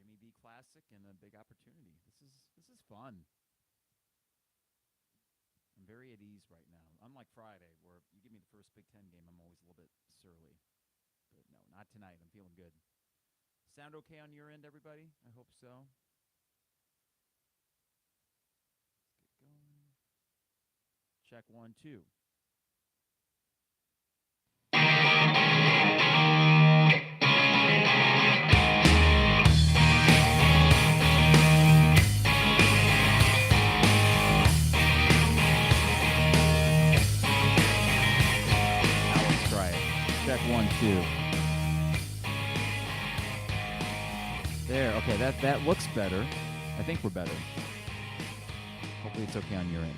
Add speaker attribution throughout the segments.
Speaker 1: Jimmy B Classic and a big opportunity. This is fun. I'm very at ease right now. Unlike Friday, where you give me the first Big Ten game, I'm always a little bit surly. But no, not tonight. I'm feeling good. Sound okay on your end, everybody? I hope so. Let's get going. Check 1, 2. Check 1, 2. There. Okay, that looks better. I think we're better. Hopefully it's okay on your end.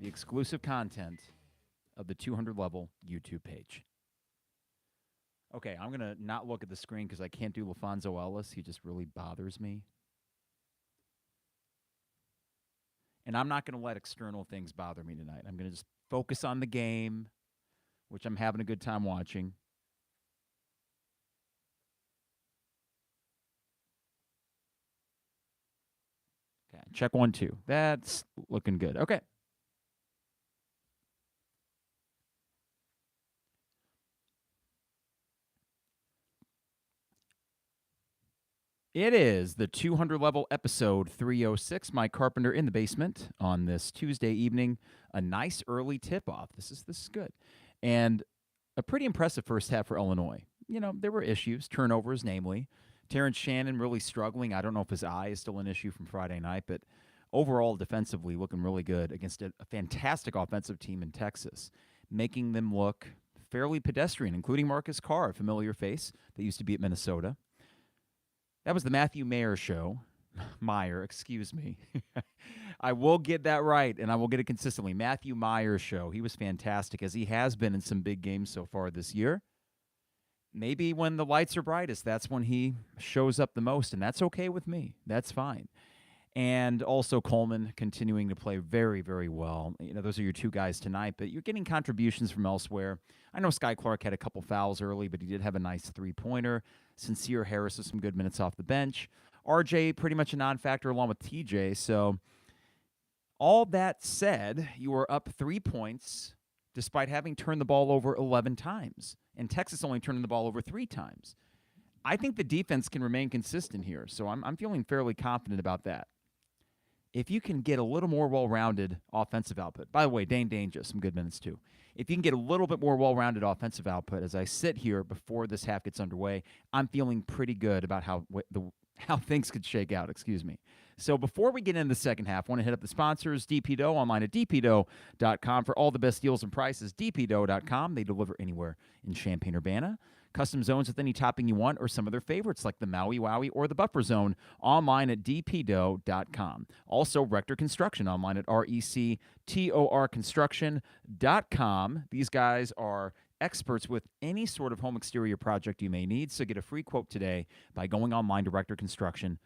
Speaker 1: The exclusive content of the 200 level YouTube page. Okay, I'm going to not look at the screen because I can't do LaFonso Ellis. He just really bothers me. And I'm not going to let external things bother me tonight. I'm going to just focus on the game, which I'm having a good time watching. Okay, check 1, 2. That's looking good. Okay. It is the 200 level episode 306. Mike Carpenter in the basement on this Tuesday evening. A nice early tip-off. This is good. And a pretty impressive first half for Illinois. You know, there were issues, turnovers namely. Terrence Shannon really struggling. I don't know if his eye is still an issue from Friday night, but overall defensively looking really good against a fantastic offensive team in Texas, making them look fairly pedestrian, including Marcus Carr, a familiar face that used to be at Minnesota. That was the Matthew Mayer show. Meyer, excuse me. I will get that right, and I will get it consistently. Matthew Meyer show. He was fantastic, as he has been in some big games so far this year. Maybe when the lights are brightest, that's when he shows up the most, and that's okay with me. That's fine. And also Coleman continuing to play very, very well. You know, those are your two guys tonight, but you're getting contributions from elsewhere. I know Sky Clark had a couple fouls early, but he did have a nice three-pointer. Sincere Harris with some good minutes off the bench. RJ pretty much a non-factor along with TJ. So all that said, you are up 3 points despite having turned the ball over 11 times. And Texas only turning the ball over 3 times. I think the defense can remain consistent here, so I'm feeling fairly confident about that. If you can get a little more well-rounded offensive output. By the way, Dane Danger, some good minutes too. If you can get a little bit more well-rounded offensive output as I sit here before this half gets underway, I'm feeling pretty good about how things could shake out, excuse me. So before we get into the second half, I want to hit up the sponsors, DPDO, online at dpdo.com for all the best deals and prices. dpdo.com, they deliver anywhere in Champaign-Urbana. Custom zones with any topping you want or some of their favorites like the Maui Wowie or the Buffer Zone online at dpdo.com. Also, Rector Construction online at rectorconstruction.com. These guys are experts with any sort of home exterior project you may need, so get a free quote today by going online to rectorconstruction.com.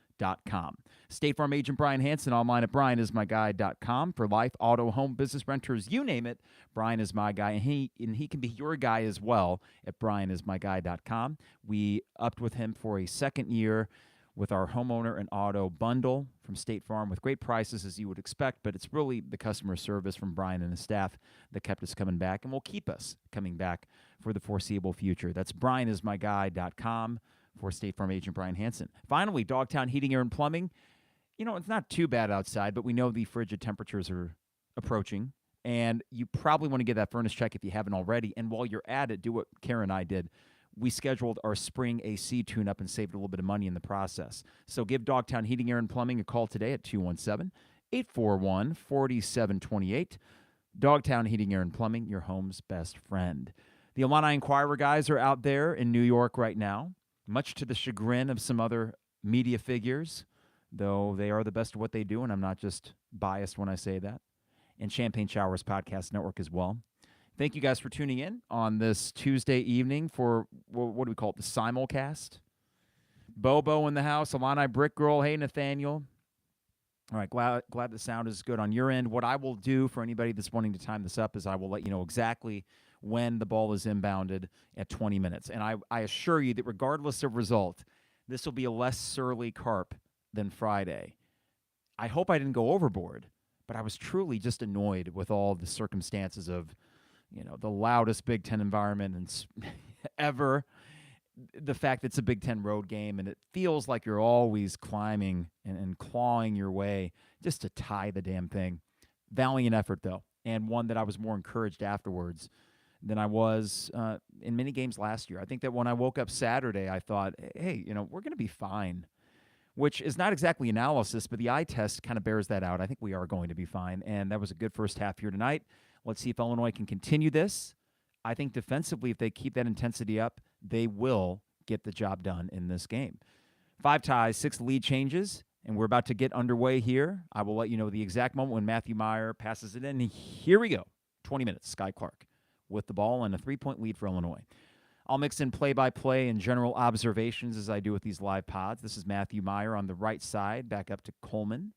Speaker 1: State Farm agent Brian Hansen online at brianismyguy.com for life, auto, home, business, renters, you name it. Brian is my guy, and he can be your guy as well at brianismyguy.com. We upped with him for a second year with our homeowner and auto bundle from State Farm with great prices, as you would expect, but it's really the customer service from Brian and his staff that kept us coming back and will keep us coming back for the foreseeable future. That's brianismyguy.com for State Farm agent Brian Hansen. Finally, Dogtown Heating, Air, and Plumbing. You know, it's not too bad outside, but we know the frigid temperatures are approaching, and you probably want to get that furnace check if you haven't already, and while you're at it, do what Karen and I did. We scheduled our spring AC tune-up and saved a little bit of money in the process. So give Dogtown Heating, Air, and Plumbing a call today at 217-841-4728. Dogtown Heating, Air, and Plumbing, your home's best friend. The Illini Inquirer guys are out there in New York right now, much to the chagrin of some other media figures, though they are the best at what they do, and I'm not just biased when I say that. And Champagne Showers Podcast Network as well. Thank you guys for tuning in on this Tuesday evening for, what do we call it, the simulcast. Bobo in the house, Illini Brick Girl, hey Nathaniel. All right, glad the sound is good on your end. What I will do for anybody that's wanting to time this up is I will let you know exactly when the ball is inbounded at 20 minutes. And I assure you that regardless of result, this will be a less surly Carp than Friday. I hope I didn't go overboard, but I was truly just annoyed with all the circumstances of, the loudest Big Ten environment ever. The fact that it's a Big Ten road game, and it feels like you're always climbing and clawing your way just to tie the damn thing. Valiant effort, though, and one that I was more encouraged afterwards than I was in many games last year. I think that when I woke up Saturday, I thought, hey, we're going to be fine, which is not exactly analysis, but the eye test kind of bears that out. I think we are going to be fine, and that was a good first half here tonight. Let's see if Illinois can continue this. I think defensively, if they keep that intensity up, they will get the job done in this game. 5 ties, 6 lead changes, and we're about to get underway here. I will let you know the exact moment when Matthew Meyer passes it in. Here we go. 20 minutes, Sky Clark with the ball and a 3-point lead for Illinois. I'll mix in play-by-play and general observations as I do with these live pods. This is Matthew Meyer on the right side, back up to Coleman.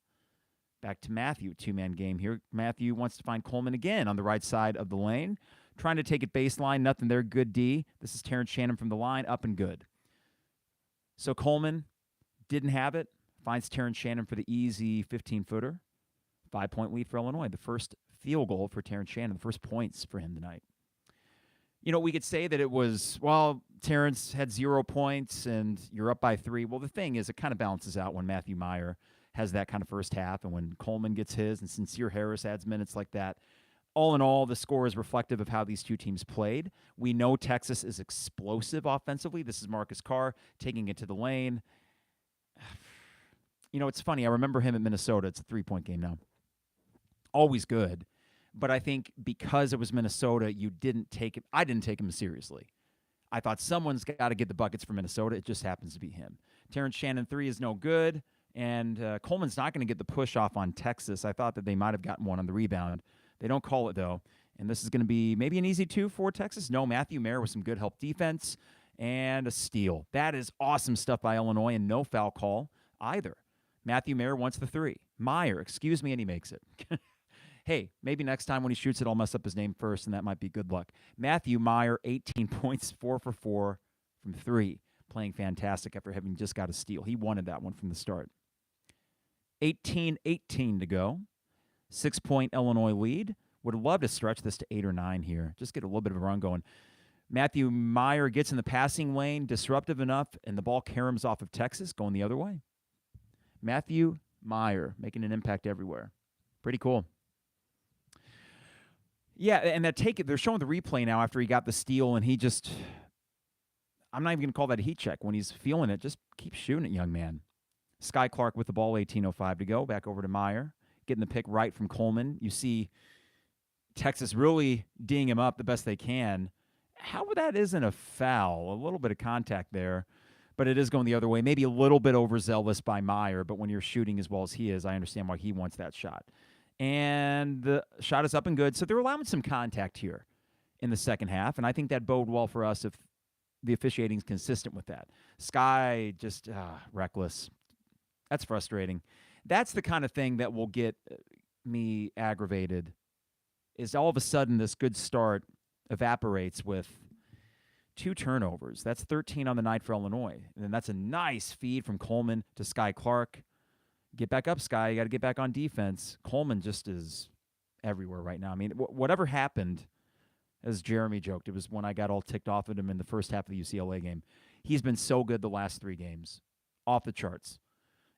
Speaker 1: Back to Matthew, 2-man game here. Matthew wants to find Coleman again on the right side of the lane. Trying to take it baseline, nothing there, good D. This is Terrence Shannon from the line, up and good. So Coleman didn't have it, finds Terrence Shannon for the easy 15-footer. 5-point lead for Illinois, the first field goal for Terrence Shannon, the first points for him tonight. We could say that it was, Terrence had 0 points and you're up by 3. Well, the thing is, it kind of balances out when Matthew Meyer has that kind of first half and when Coleman gets his and Sincere Harris adds minutes like that. All in all, the score is reflective of how these two teams played. We know Texas is explosive offensively. This is Marcus Carr taking it to the lane. It's funny. I remember him at Minnesota. It's a 3-point game now. Always good. But I think because it was Minnesota, I didn't take him seriously. I thought someone's got to get the buckets for Minnesota. It just happens to be him. Terrence Shannon 3 is no good. And Coleman's not going to get the push off on Texas. I thought that they might have gotten one on the rebound. They don't call it, though. And this is going to be maybe an easy 2 for Texas. No, Matthew Meyer with some good help defense and a steal. That is awesome stuff by Illinois, and no foul call either. Matthew Meyer wants the 3. Meyer, excuse me, and he makes it. Hey, maybe next time when he shoots it, I'll mess up his name first, and that might be good luck. Matthew Meyer, 18 points, 4 for 4 from 3, playing fantastic after having just got a steal. He wanted that one from the start. 18-18 to go. 6-point Illinois lead. Would love to stretch this to 8 or 9 here. Just get a little bit of a run going. Matthew Meyer gets in the passing lane, disruptive enough, and the ball caroms off of Texas, going the other way. Matthew Meyer making an impact everywhere. Pretty cool. Yeah, and they're showing the replay now after he got the steal, and I'm not even going to call that a heat check. When he's feeling it, just keep shooting it, young man. Sky Clark with the ball, 18:05 to go. Back over to Meyer. Getting the pick right from Coleman. You see Texas really D'ing him up the best they can. How that isn't a foul? A little bit of contact there, but it is going the other way. Maybe a little bit overzealous by Meyer, but when you're shooting as well as he is, I understand why he wants that shot. And the shot is up and good. So they're allowing some contact here in the second half, and I think that bode well for us if the officiating is consistent with that. Sky just reckless. That's frustrating. That's the kind of thing that will get me aggravated, is all of a sudden this good start evaporates with 2 turnovers. That's 13 on the night for Illinois. And then that's a nice feed from Coleman to Sky Clark. Get back up, Sky. You got to get back on defense. Coleman just is everywhere right now. I mean, whatever happened, as Jeremy joked, it was when I got all ticked off at him in the first half of the UCLA game. He's been so good the last 3 games. Off the charts.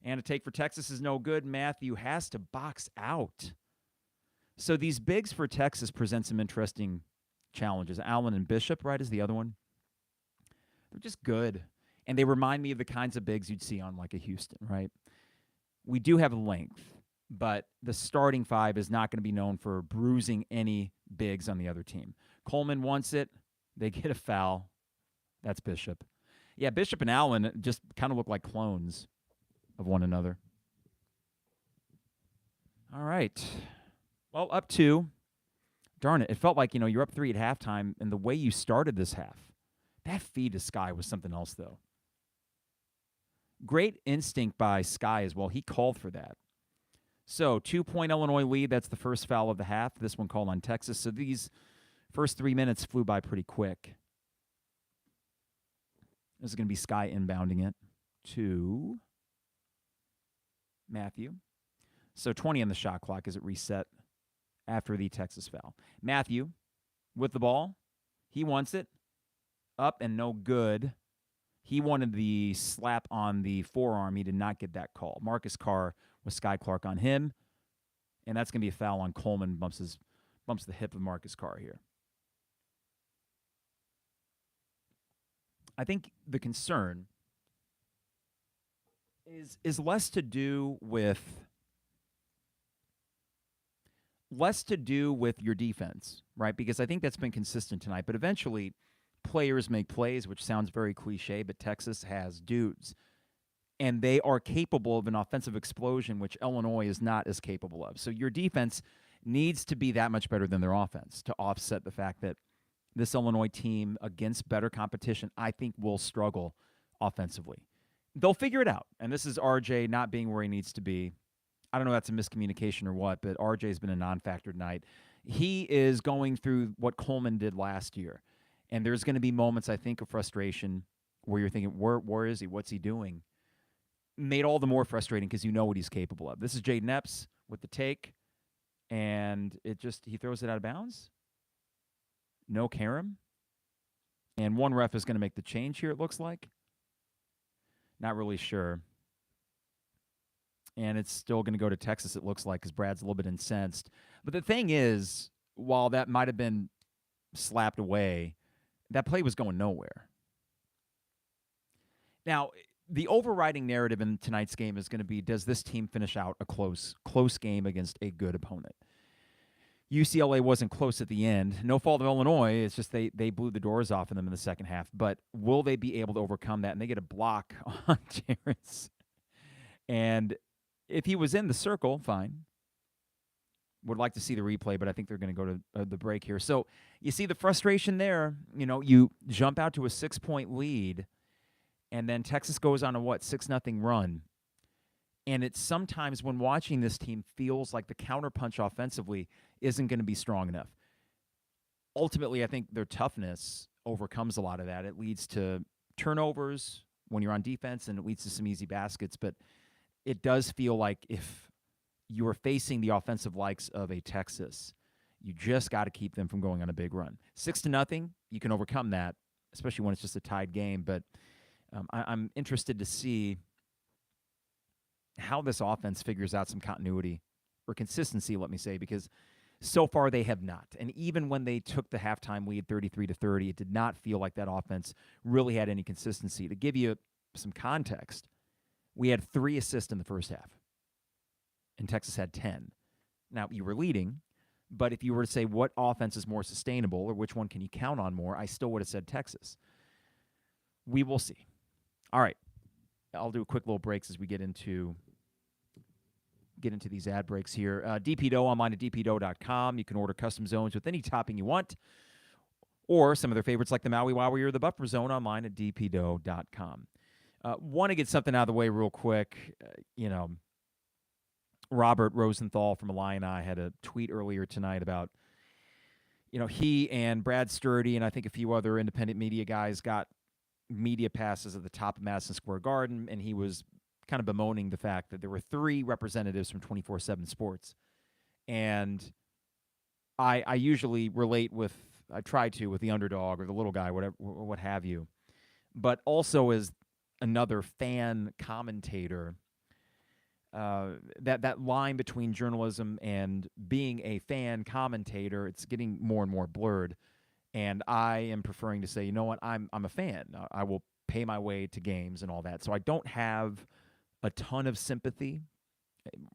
Speaker 1: And a take for Texas is no good. Matthew has to box out. So these bigs for Texas present some interesting challenges. Allen and Bishop, right, is the other one. They're just good. And they remind me of the kinds of bigs you'd see on like a Houston, right? We do have length, but the starting 5 is not going to be known for bruising any bigs on the other team. Coleman wants it. They get a foul. That's Bishop. Yeah, Bishop and Allen just kind of look like clones of one another. All right. Well, up 2. Darn it. It felt like, you're up 3 at halftime, and the way you started this half, that feed to Sky was something else, though. Great instinct by Sky as well. He called for that. So 2-point Illinois lead. That's the first foul of the half. This one called on Texas. So these First 3 minutes flew by pretty quick. This is going to be Sky inbounding it to Matthew. So 20 on the shot clock as it reset after the Texas foul. Matthew with the ball. He wants it. Up and no good. He wanted the slap on the forearm. He did not get that call. Marcus Carr with Sky Clark on him. And that's going to be a foul on Coleman. Bumps the hip of Marcus Carr here. I think the concern is less to do with your defense, right? Because I think that's been consistent tonight. But eventually, players make plays, which sounds very cliche, but Texas has dudes. And they are capable of an offensive explosion, which Illinois is not as capable of. So your defense needs to be that much better than their offense to offset the fact that this Illinois team, against better competition, I think will struggle offensively. They'll figure it out. And this is RJ not being where he needs to be. I don't know if that's a miscommunication or what, but RJ's been a non-factor tonight. He is going through what Coleman did last year. And there's going to be moments, I think, of frustration where you're thinking, where is he? What's he doing? Made all the more frustrating because you know what he's capable of. This is Jayden Epps with the take, and he throws it out of bounds. No carom. And one ref is going to make the change here, it looks like. Not really sure. And it's still going to go to Texas, it looks like, because Brad's a little bit incensed. But the thing is, while that might have been slapped away, that play was going nowhere. Now, the overriding narrative in tonight's game is going to be, does this team finish out a close game against a good opponent? UCLA wasn't close at the end. No fault of Illinois. It's just they blew the doors off of them in the second half. But will they be able to overcome that? And they get a block on Terrence. And if he was in the circle, fine. Would like to see the replay, but I think they're going to go to the break here. So you see the frustration there. You jump out to a 6-point lead, and then Texas goes on a 6-0 run. And it's sometimes when watching this team feels like the counterpunch offensively isn't going to be strong enough. Ultimately, I think their toughness overcomes a lot of that. It leads to turnovers when you're on defense, and it leads to some easy baskets. But it does feel like if you are facing the offensive likes of a Texas, you just got to keep them from going on a big run. 6-0, you can overcome that, especially when it's just a tied game. But I'm interested to see how this offense figures out some continuity or consistency, let me say, because so far they have not. And even when they took the halftime lead 33-30, it did not feel like that offense really had any consistency. To give you some context, we had 3 assists in the first half, and Texas had 10. Now, you were leading, but if you were to say what offense is more sustainable or which one can you count on more, I still would have said Texas. We will see. All right. I'll do a quick little breaks as we get into these ad breaks here. DP Dough online at dpdough.com. You can order custom zones with any topping you want, or some of their favorites like the Maui Wowie or the Buffer Zone online at dpdough.com. Want to get something out of the way real quick. Robert Rosenthal from Illini had a tweet earlier tonight about, he and Brad Sturdy and I think a few other independent media guys got media passes at the top of Madison Square Garden, and he was kind of bemoaning the fact that there were 3 representatives from 24/7 Sports. And I usually relate with, I try to, with the underdog or the little guy, whatever, what have you. But also as another fan commentator, that line between journalism and being a fan commentator, it's getting more and more blurred. And I am preferring to say, you know what, I'm a fan. I will pay my way to games and all that. So I don't have a ton of sympathy.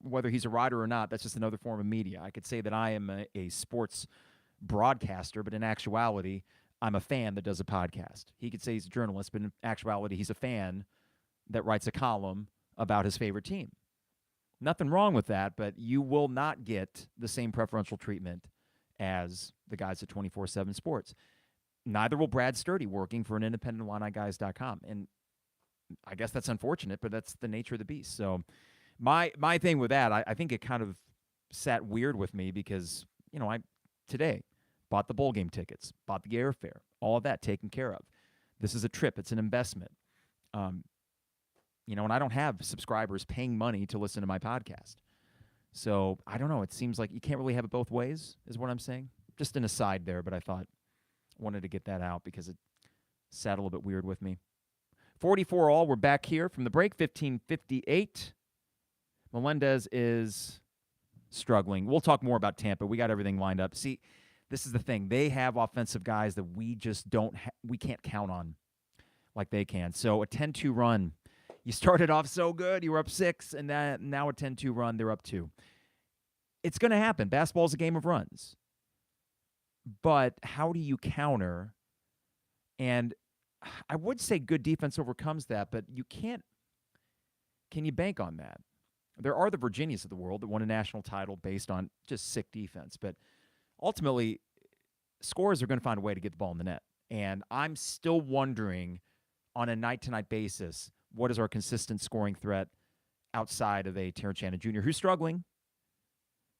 Speaker 1: Whether he's a writer or not, that's just another form of media. I could say that I am a sports broadcaster, but in actuality, I'm a fan that does a podcast. He could say he's a journalist, but in actuality, he's a fan that writes a column about his favorite team. Nothing wrong with that, but you will not get the same preferential treatment as the guys at 24/7 Sports. Neither will Brad Sturdy working for an independent IlliniGuys.com. And I guess that's unfortunate, but that's the nature of the beast. So my thing with that, I think it kind of sat weird with me because, today, bought the bowl game tickets, bought the airfare, all of that taken care of. This is a trip. It's an investment. And I don't have subscribers paying money to listen to my podcast. So I don't know. It seems like you can't really have it both ways, is what I'm saying. Just an aside there, but I wanted to get that out because it sat a little bit weird with me. 44 all. We're back here from the break. 15:58. Melendez is struggling. We'll talk more about Tampa. We got everything lined up. See, this is the thing. They have offensive guys that we just we can't count on like they can. So a 10-2 run. You started off so good. You were up 6, and now a 10-2 run, they're up 2. It's going to happen. Basketball is a game of runs. But how do you counter? And I would say good defense overcomes that, but you can't. Can you bank on that? There are the Virginias of the world that won a national title based on just sick defense. But ultimately, scorers are going to find a way to get the ball in the net. And I'm still wondering on a night-to-night basis, what is our consistent scoring threat outside of a Terrence Shannon Jr., who's struggling?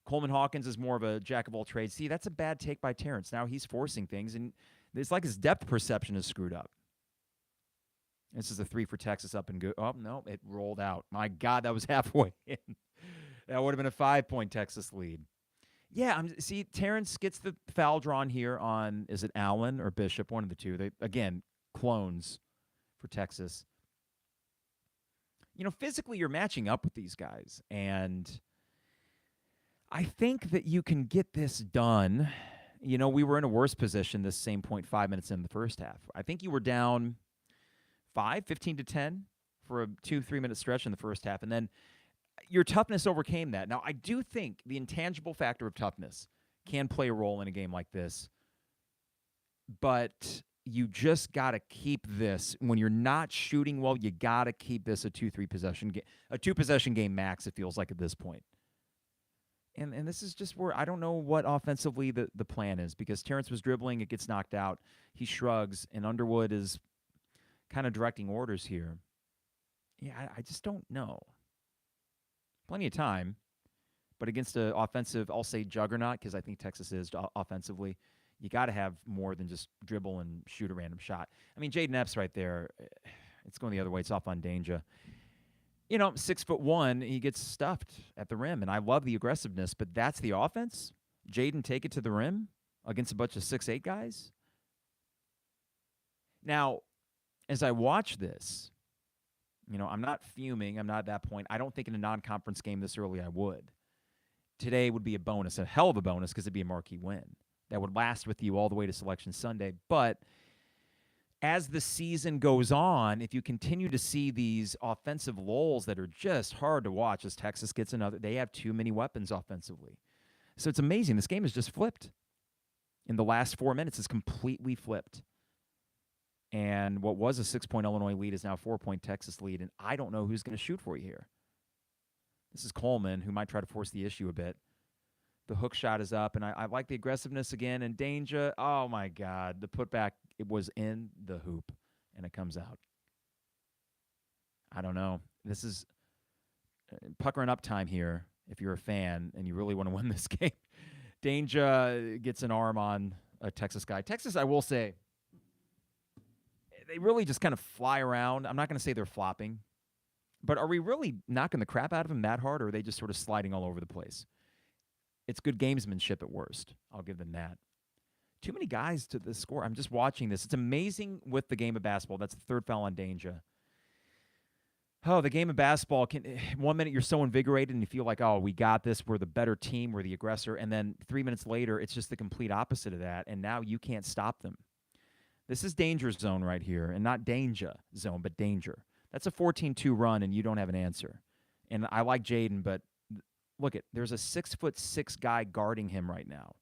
Speaker 1: Coleman Hawkins is more of a jack of all trades. See, that's a bad take by Terrence. Now he's forcing things, and it's like his depth perception is screwed up. This is a 3 for Texas up and good. Oh, no, it rolled out. My God, that was halfway in. That would have been a 5-point Texas lead. Yeah, see, Terrence gets the foul drawn here on, is it Allen or Bishop? One of the two. They, again, clones for Texas. Physically you're matching up with these guys, and I think that you can get this done. We were in a worse position this same point 5 minutes in the first half. I think you were down 15-10 for a 2-3 minute stretch in the first half, and then your toughness overcame that. Now, I do think the intangible factor of toughness can play a role in a game like this, but you just got to keep this. When you're not shooting well, you got to keep this a 2-3 possession game, a 2-possession game max, it feels like at this point. And this is just where I don't know what offensively the plan is, because Terrence was dribbling, it gets knocked out, he shrugs, and Underwood is kind of directing orders here. Yeah, I just don't know. Plenty of time, but against an offensive, I'll say juggernaut, because I think Texas is offensively, you got to have more than just dribble and shoot a random shot. I mean, Jayden Epps right there, it's going the other way. It's off on Danger. 6'1", he gets stuffed at the rim, and I love the aggressiveness, but that's the offense? Jayden take it to the rim against a bunch of 6'8" guys? Now, as I watch this, I'm not fuming. I'm not at that point. I don't think in a non-conference game this early I would. Today would be a bonus, a hell of a bonus, because it'd be a marquee win that would last with you all the way to Selection Sunday. But as the season goes on, if you continue to see these offensive lulls that are just hard to watch as Texas gets another, they have too many weapons offensively. So it's amazing. This game has just flipped. In the last 4 minutes, it's completely flipped. And what was a 6-point Illinois lead is now a 4-point Texas lead, and I don't know who's going to shoot for you here. This is Coleman, who might try to force the issue a bit. The hook shot is up, and I like the aggressiveness again. And Danger, oh, my God. The putback, it was in the hoop, and it comes out. I don't know. This is puckering up time here if you're a fan and you really want to win this game. Danger gets an arm on a Texas guy. Texas, I will say, they really just kind of fly around. I'm not going to say they're flopping, but are we really knocking the crap out of them that hard, or are they just sort of sliding all over the place? It's good gamesmanship at worst. I'll give them that. Too many guys to the score. I'm just watching this. It's amazing with the game of basketball. That's the third foul on Danger. Oh, the game of basketball, 1 minute you're so invigorated and you feel like, oh, we got this. We're the better team. We're the aggressor. And then 3 minutes later, it's just the complete opposite of that. And now you can't stop them. This is danger zone right here, and not danger zone, but danger. That's a 14-2 run, and you don't have an answer. And I like Jayden, but look, there's a 6'6" guy guarding him right now.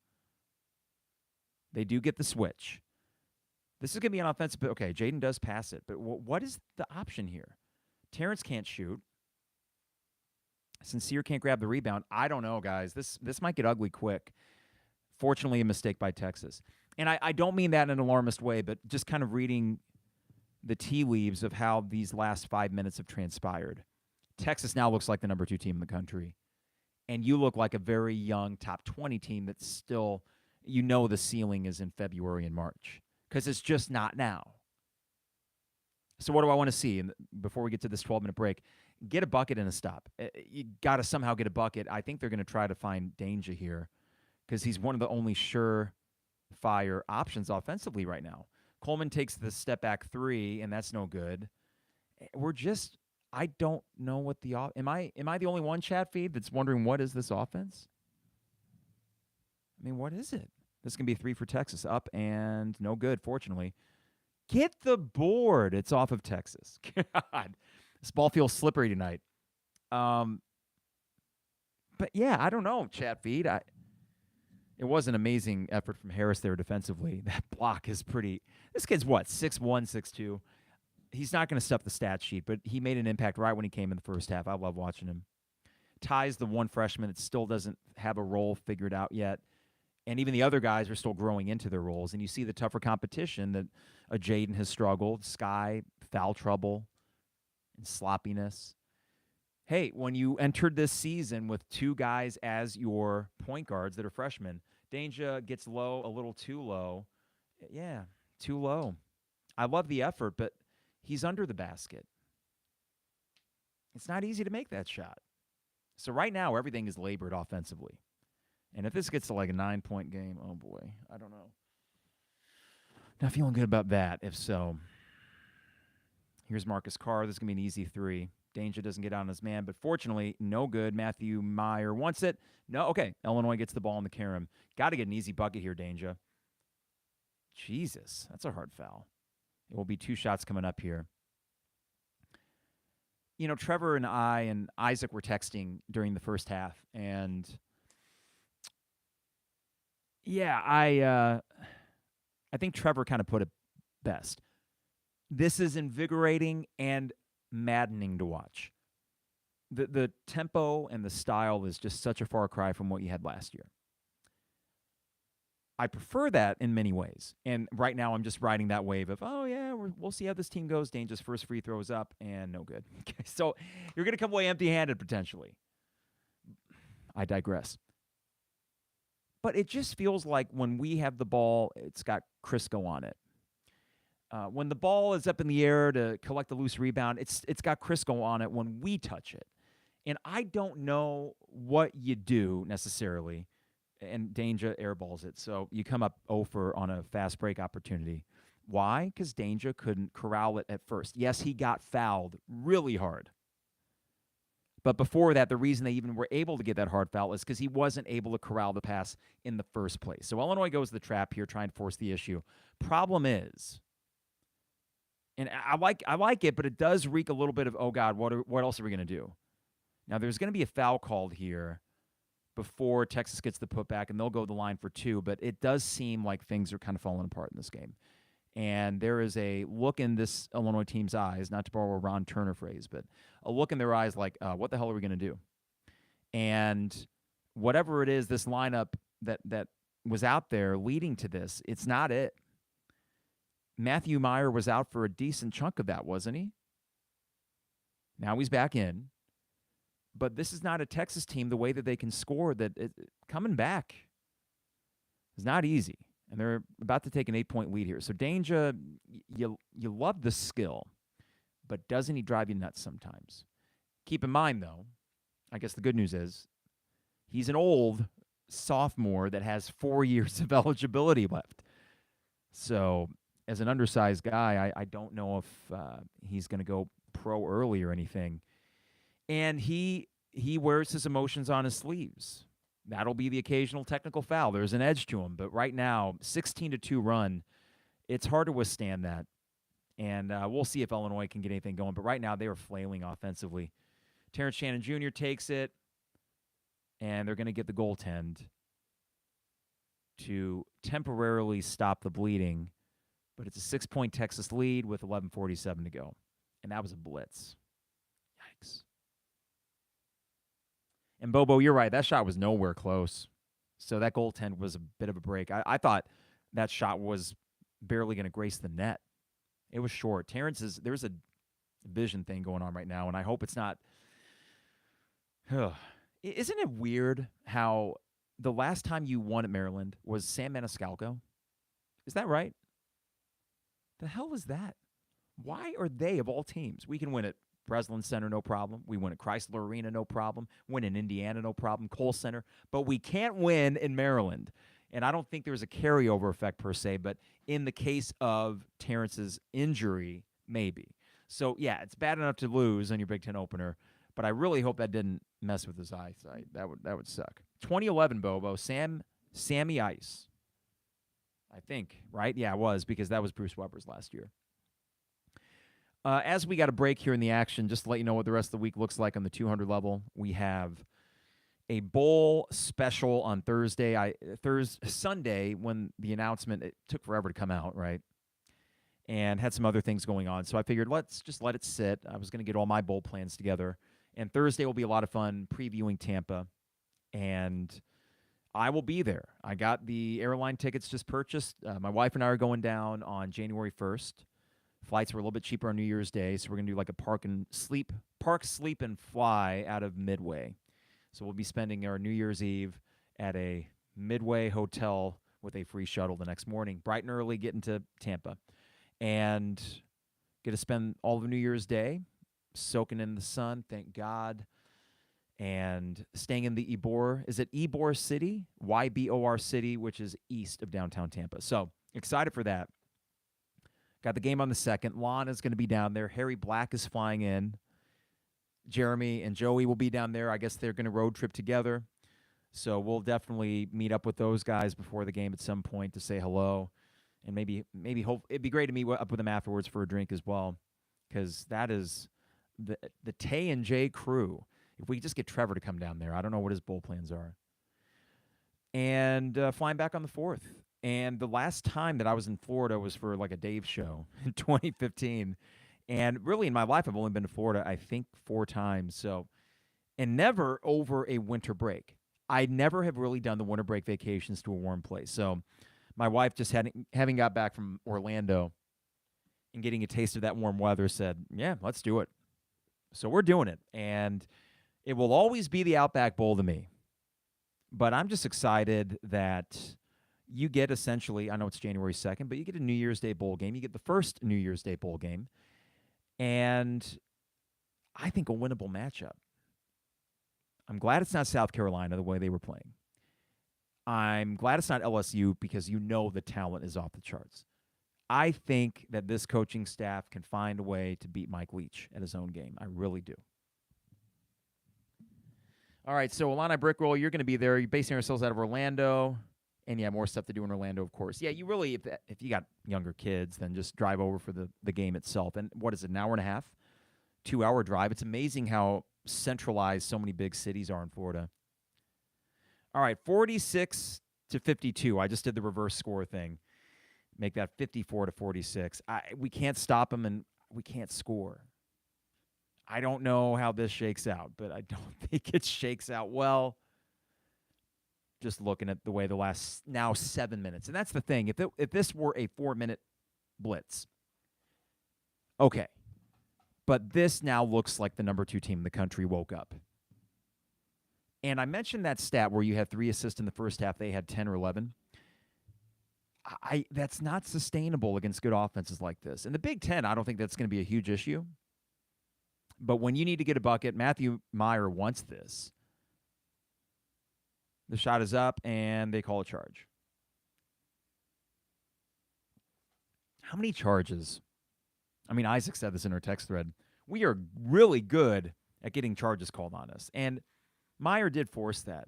Speaker 1: They do get the switch. This is going to be an offensive, but okay, Jayden does pass it. But what is the option here? Terrence can't shoot. Sincere can't grab the rebound. I don't know, guys. This might get ugly quick. Fortunately, a mistake by Texas. And I don't mean that in an alarmist way, but just kind of reading the tea leaves of how these last 5 minutes have transpired. Texas now looks like the number 2 team in the country. And you look like a very young top 20 team that's still you know the ceiling is in February and March because it's just not now. So what do I want to see? And before we get to this 12-minute break, get a bucket and a stop. You got to somehow get a bucket. I think they're going to try to find Danger here because he's one of the only surefire options offensively right now. Coleman takes the step back three, and that's no good. I don't know what am I the only one chat feed that's wondering what is this offense? I mean, what is it? This can be 3 for Texas, up and no good, fortunately. Get the board. It's off of Texas. God, this ball feels slippery tonight. But yeah, I don't know, chat feed. It was an amazing effort from Harris there defensively. That block is pretty. This kid's what, 6'1", 6'2". He's not going to stuff the stat sheet, but he made an impact right when he came in the first half. I love watching him. Ty's the one freshman that still doesn't have a role figured out yet. And even the other guys are still growing into their roles. And you see the tougher competition that Jayden has struggled, Sky, foul trouble, and sloppiness. Hey, when you entered this season with 2 guys as your point guards that are freshmen, Danger gets low, a little too low. Yeah, too low. I love the effort, but he's under the basket. It's not easy to make that shot. So right now, everything is labored offensively. And if this gets to like a 9-point game, oh boy, I don't know. Not feeling good about that, if so. Here's Marcus Carr. This is going to be an easy 3. Danger doesn't get on his man, but fortunately, no good. Matthew Meyer wants it. No, okay. Illinois gets the ball in the carom. Got to get an easy bucket here, Danger. Jesus, that's a hard foul. It will be 2 shots coming up here. You know, Trevor and I and Isaac were texting during the first half, and yeah, I think Trevor kind of put it best. This is invigorating and maddening to watch. The tempo and the style is just such a far cry from what you had last year. I prefer that in many ways. And right now I'm just riding that wave of, oh, yeah, we'll see how this team goes. Danger's first free throw is up, and no good. Okay, so you're going to come away empty-handed potentially. I digress. But it just feels like when we have the ball, it's got Crisco on it. When the ball is up in the air to collect the loose rebound, it's got Crisco on it when we touch it. And I don't know what you do necessarily, and Danger airballs it. So you come up 0 for on a fast break opportunity. Why? Because Danger couldn't corral it at first. Yes, he got fouled really hard. But before that, the reason they even were able to get that hard foul is because he wasn't able to corral the pass in the first place. So Illinois goes to the trap here, trying to force the issue. Problem is, and I like it, but it does reek a little bit of, oh, God, what else are we going to do? Now, there's going to be a foul called here before Texas gets the putback, and they'll go the line for 2. But it does seem like things are kind of falling apart in this game. And there is a look in this Illinois team's eyes, not to borrow a Ron Turner phrase, but a look in their eyes like, what the hell are we going to do? And whatever it is, this lineup that was out there leading to this, it's not it. Matthew Meyer was out for a decent chunk of that, wasn't he? Now he's back in. But this is not a Texas team, the way that they can score, coming back is not easy. And they're about to take an 8-point lead here. So Danger, you love the skill, but doesn't he drive you nuts sometimes? Keep in mind, though, I guess the good news is he's an old sophomore that has 4 years of eligibility left. So as an undersized guy, I don't know if he's going to go pro early or anything. And he wears his emotions on his sleeves. That'll be the occasional technical foul. There's an edge to him. But right now, 16-2 run, it's hard to withstand that. And we'll see if Illinois can get anything going. But right now, they are flailing offensively. Terrence Shannon Jr. takes it, and they're going to get the goaltend to temporarily stop the bleeding. But it's a 6-point Texas lead with 11:47 to go. And that was a blitz. Yikes. And Bobo, you're right. That shot was nowhere close. So that goaltend was a bit of a break. I thought that shot was barely going to grace the net. It was short. There's a vision thing going on right now, and I hope it's not. Isn't it weird how the last time you won at Maryland was Sam Maniscalco. Is that right? The hell is that? Why are they, of all teams? We can win at Breslin Center, no problem. We win at Chrysler Arena, no problem. Win in Indiana, no problem. Kohl Center. But we can't win in Maryland. And I don't think there's a carryover effect per se, but in the case of Terrence's injury, maybe. So, yeah, it's bad enough to lose on your Big Ten opener, but I really hope that didn't mess with his eyesight. That would suck. 2011, Bobo, Sammy Ice. I think, right? Yeah, it was, because that was Bruce Weber's last year. As we got a break here in the action, just to let you know what the rest of the week looks like on the 200 level, we have a bowl special on Sunday, when the announcement, it took forever to come out, right? And had some other things going on. So I figured, let's just let it sit. I was going to get all my bowl plans together. And Thursday will be a lot of fun previewing Tampa. And I will be there. I got the airline tickets just purchased. My wife and I are going down on January 1st. Flights were a little bit cheaper on New Year's Day, so we're going to do like a park, sleep, and fly out of Midway. So we'll be spending our New Year's Eve at a Midway hotel with a free shuttle the next morning, bright and early, getting to Tampa. And get to spend all of New Year's Day soaking in the sun, thank God, and staying in the Ybor. Is it Ybor City? YBOR City, which is east of downtown Tampa. So excited for that. Got the game on the 2nd. Lon is going to be down there. Harry Black is flying in. Jeremy and Joey will be down there. I guess they're going to road trip together. So we'll definitely meet up with those guys before the game at some point to say hello. And maybe hope it'd be great to meet up with them afterwards for a drink as well, because that is the Tay and Jay crew. If we just get Trevor to come down there, I don't know what his bowl plans are. And flying back on the 4th. And the last time that I was in Florida was for like a Dave show in 2015. And really in my life, I've only been to Florida, I think, 4 times. So, and never over a winter break. I never have really done the winter break vacations to a warm place. So my wife, just having got back from Orlando and getting a taste of that warm weather, said, yeah, let's do it. So we're doing it. And it will always be the Outback Bowl to me. But I'm just excited that you get essentially, I know it's January 2nd, but you get a New Year's Day bowl game. You get the first New Year's Day bowl game. And I think a winnable matchup. I'm glad it's not South Carolina the way they were playing. I'm glad it's not LSU, because you know the talent is off the charts. I think that this coaching staff can find a way to beat Mike Leach at his own game. I really do. All right, so Illini Brickroll, you're going to be there. You're basing ourselves out of Orlando. And, yeah, more stuff to do in Orlando, of course. Yeah, you really, if you got younger kids, then just drive over for the game itself. And what is it, an hour and a half? 2-hour drive. It's amazing how centralized so many big cities are in Florida. All right, 46-52. I just did the reverse score thing. Make that 54-46. We can't stop them, and we can't score. I don't know how this shakes out, but I don't think it shakes out well. Just looking at the way the last now 7 minutes. And that's the thing. If this were a 4-minute blitz, okay. But this now looks like the number 2 team in the country woke up. And I mentioned that stat where you had 3 assists in the first half. They had 10 or 11. That's not sustainable against good offenses like this. In the Big Ten, I don't think that's going to be a huge issue. But when you need to get a bucket, Matthew Meyer wants this. The shot is up, and they call a charge. How many charges? I mean, Isaac said this in our text thread. We are really good at getting charges called on us. And Meyer did force that.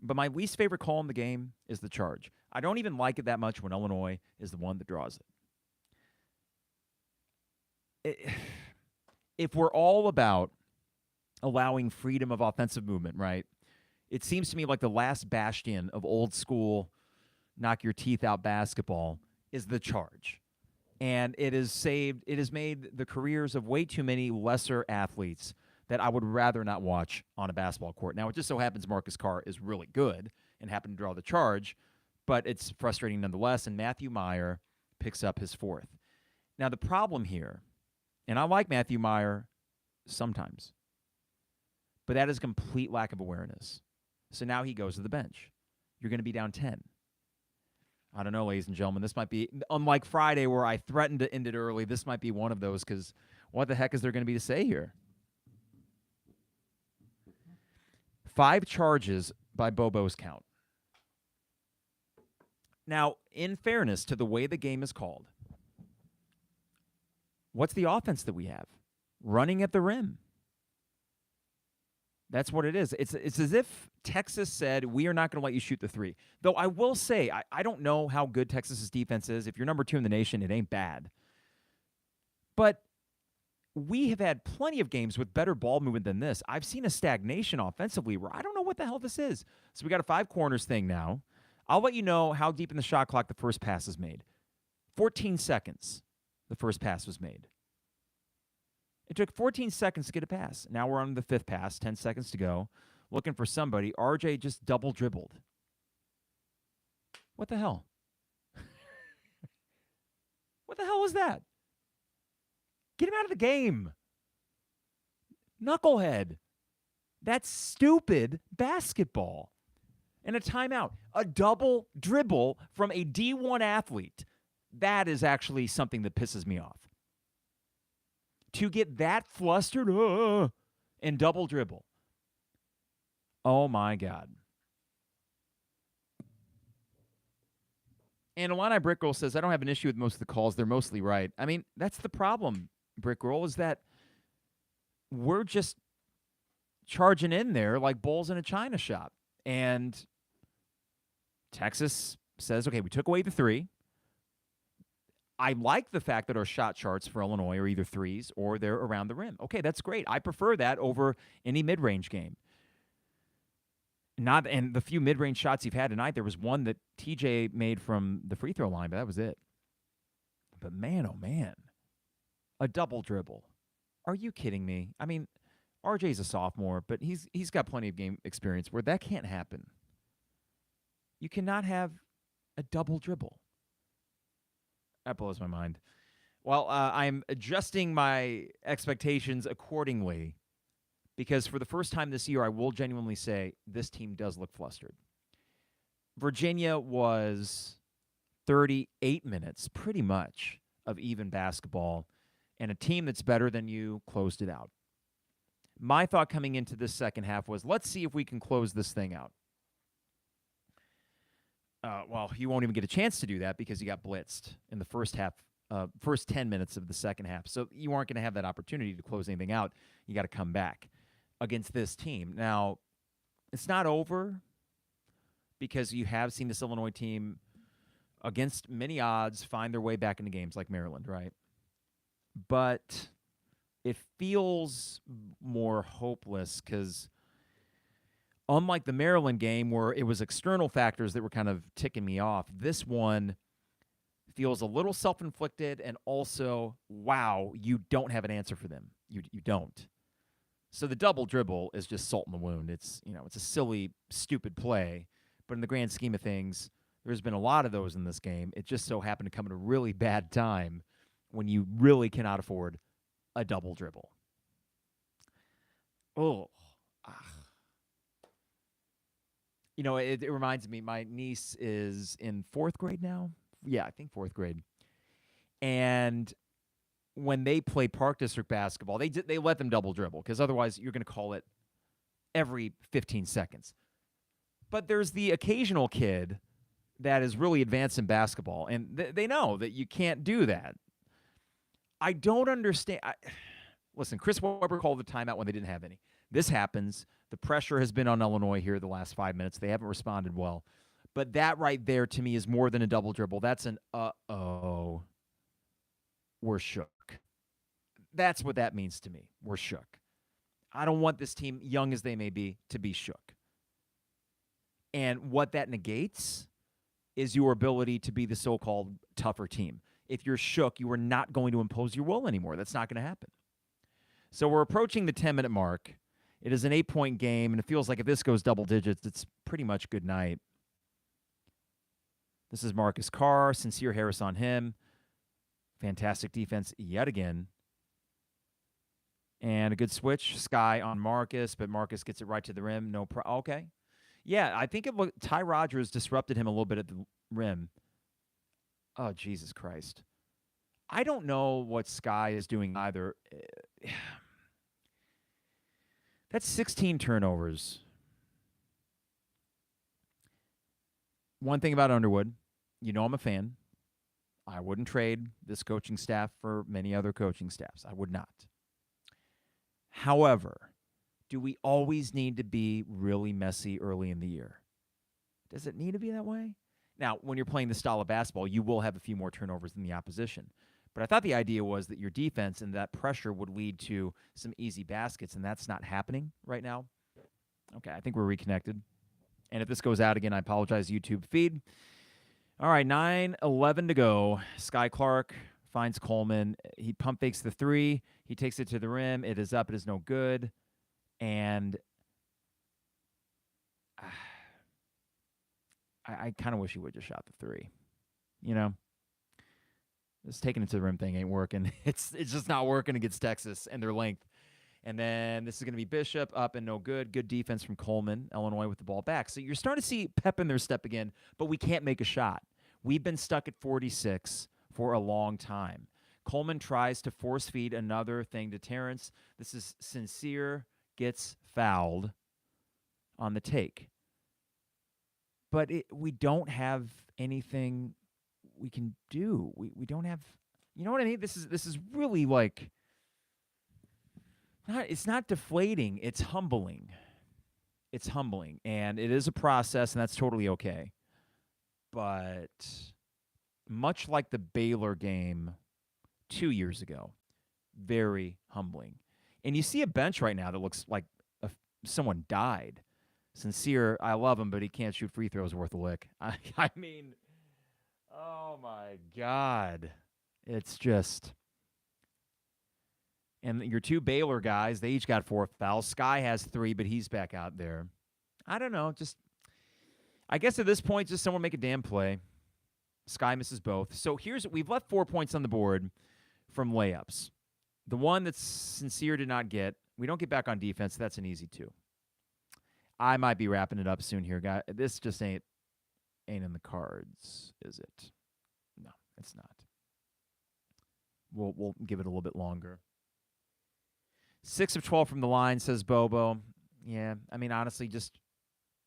Speaker 1: But my least favorite call in the game is the charge. I don't even like it that much when Illinois is the one that draws it. If we're all about allowing freedom of offensive movement, right? It seems to me like the last bastion of old school knock your teeth out basketball is the charge. And it has made the careers of way too many lesser athletes that I would rather not watch on a basketball court. Now, it just so happens Marcus Carr is really good and happened to draw the charge, but it's frustrating nonetheless, and Matthew Meyer picks up his 4th. Now, the problem here, and I like Matthew Meyer sometimes, but that is complete lack of awareness. So now he goes to the bench. you're going to be down 10. I don't know, ladies and gentlemen. This might be, unlike Friday where I threatened to end it early, this might be one of those because what the heck is there going to be to say here? 5 charges by Bobo's count. Now, in fairness to the way the game is called, what's the offense that we have? Running at the rim. That's what it is. It's as if Texas said, we are not going to let you shoot the 3. Though I will say, I don't know how good Texas's defense is. If you're number 2 in the nation, it ain't bad. But we have had plenty of games with better ball movement than this. I've seen a stagnation offensively where I don't know what the hell this is. So we got a 5 corners thing now. I'll let you know how deep in the shot clock the first pass is made. 14 seconds the first pass was made. It took 14 seconds to get a pass. Now we're on the 5th pass, 10 seconds to go. Looking for somebody. RJ just double dribbled. What the hell? What the hell was that? Get him out of the game. Knucklehead. That's stupid basketball. And a timeout. A double dribble from a D1 athlete. That is actually something that pisses me off. To get that flustered and double dribble. Oh, my God. And Illini Brickroll says, I don't have an issue with most of the calls. They're mostly right. I mean, that's the problem, Brickroll, is that we're just charging in there like bulls in a china shop. And Texas says, okay, we took away the 3. I like the fact that our shot charts for Illinois are either 3s or they're around the rim. Okay, that's great. I prefer that over any mid-range game. And the few mid-range shots you've had tonight, there was one that TJ made from the free throw line, but that was it. But man, oh man, a double dribble. Are you kidding me? I mean, RJ's a sophomore, but he's got plenty of game experience where that can't happen. You cannot have a double dribble. That blows my mind. Well, I'm adjusting my expectations accordingly because for the first time this year, I will genuinely say this team does look flustered. Virginia was 38 minutes, pretty much, of even basketball, and a team that's better than you closed it out. My thought coming into this second half was, let's see if we can close this thing out. Well, you won't even get a chance to do that because you got blitzed in the first 10 minutes of the second half. So you aren't going to have that opportunity to close anything out. You got to come back against this team. Now, it's not over because you have seen this Illinois team against many odds find their way back into games like Maryland, right? But it feels more hopeless because unlike the Maryland game where it was external factors that were kind of ticking me off, this one feels a little self-inflicted and also, wow, you don't have an answer for them. You don't. So the double dribble is just salt in the wound. It's a silly, stupid play, but in the grand scheme of things, there's been a lot of those in this game. It just so happened to come at a really bad time when you really cannot afford a double dribble. Oh, it reminds me, my niece is in 4th grade now. Yeah, I think 4th grade. And when they play Park District basketball, they let them double dribble because otherwise you're going to call it every 15 seconds. But there's the occasional kid that is really advanced in basketball, and they know that you can't do that. I don't understand. Listen, Chris Webber called the timeout when they didn't have any. This happens. The pressure has been on Illinois here the last 5 minutes. They haven't responded well. But that right there to me is more than a double dribble. That's an uh-oh. We're shook. That's what that means to me. We're shook. I don't want this team, young as they may be, to be shook. And what that negates is your ability to be the so-called tougher team. If you're shook, you are not going to impose your will anymore. That's not going to happen. So we're approaching the 10-minute mark. It is an 8-point game, and it feels like if this goes double digits, it's pretty much good night. This is Marcus Carr. Sincere Harris on him. Fantastic defense yet again. And a good switch. Sky on Marcus, but Marcus gets it right to the rim. Okay. Yeah, I think Ty Rodgers disrupted him a little bit at the rim. Oh, Jesus Christ. I don't know what Sky is doing either. That's 16 turnovers. One thing about Underwood, you know I'm a fan. I wouldn't trade this coaching staff for many other coaching staffs. I would not. However, do we always need to be really messy early in the year? Does it need to be that way? Now, when you're playing this style of basketball, you will have a few more turnovers than the opposition. But I thought the idea was that your defense and that pressure would lead to some easy baskets, and that's not happening right now. Okay, I think we're reconnected. And if this goes out again, I apologize, YouTube feed. All right, 9:11 to go. Sky Clark finds Coleman. He pump fakes the three. He takes it to the rim. It is up. It is no good. And I kind of wish he would just shot the three. You know, this taking it to the rim thing ain't working. It's just not working against Texas and their length. And then this is going to be Bishop up and no good. Good defense from Coleman, Illinois with the ball back. So you're starting to see pep in their step again, but we can't make a shot. We've been stuck at 46 for a long time. Coleman tries to force feed another thing to Terrence. This is Sincere gets fouled on the take. But we don't have anything we can do. We don't have, you know what I mean? This is really like, it's not deflating. It's humbling. It's humbling. And it is a process, and that's totally okay. But much like the Baylor game 2 years ago, very humbling. And you see a bench right now that looks like someone died. Sincere, I love him, but he can't shoot free throws worth a lick. I mean, oh my God. It's just... And your two Baylor guys, they each got 4 fouls. Sky has 3, but he's back out there. I don't know. Just, I guess at this point, just someone make a damn play. Sky misses both. So we've left 4 points on the board from layups. The one that Sincere did not get, we don't get back on defense. That's an easy 2. I might be wrapping it up soon here, guys. This just ain't in the cards, is it? No, it's not. We'll give it a little bit longer. 6 of 12 from the line, says Bobo. Yeah, I mean, honestly, just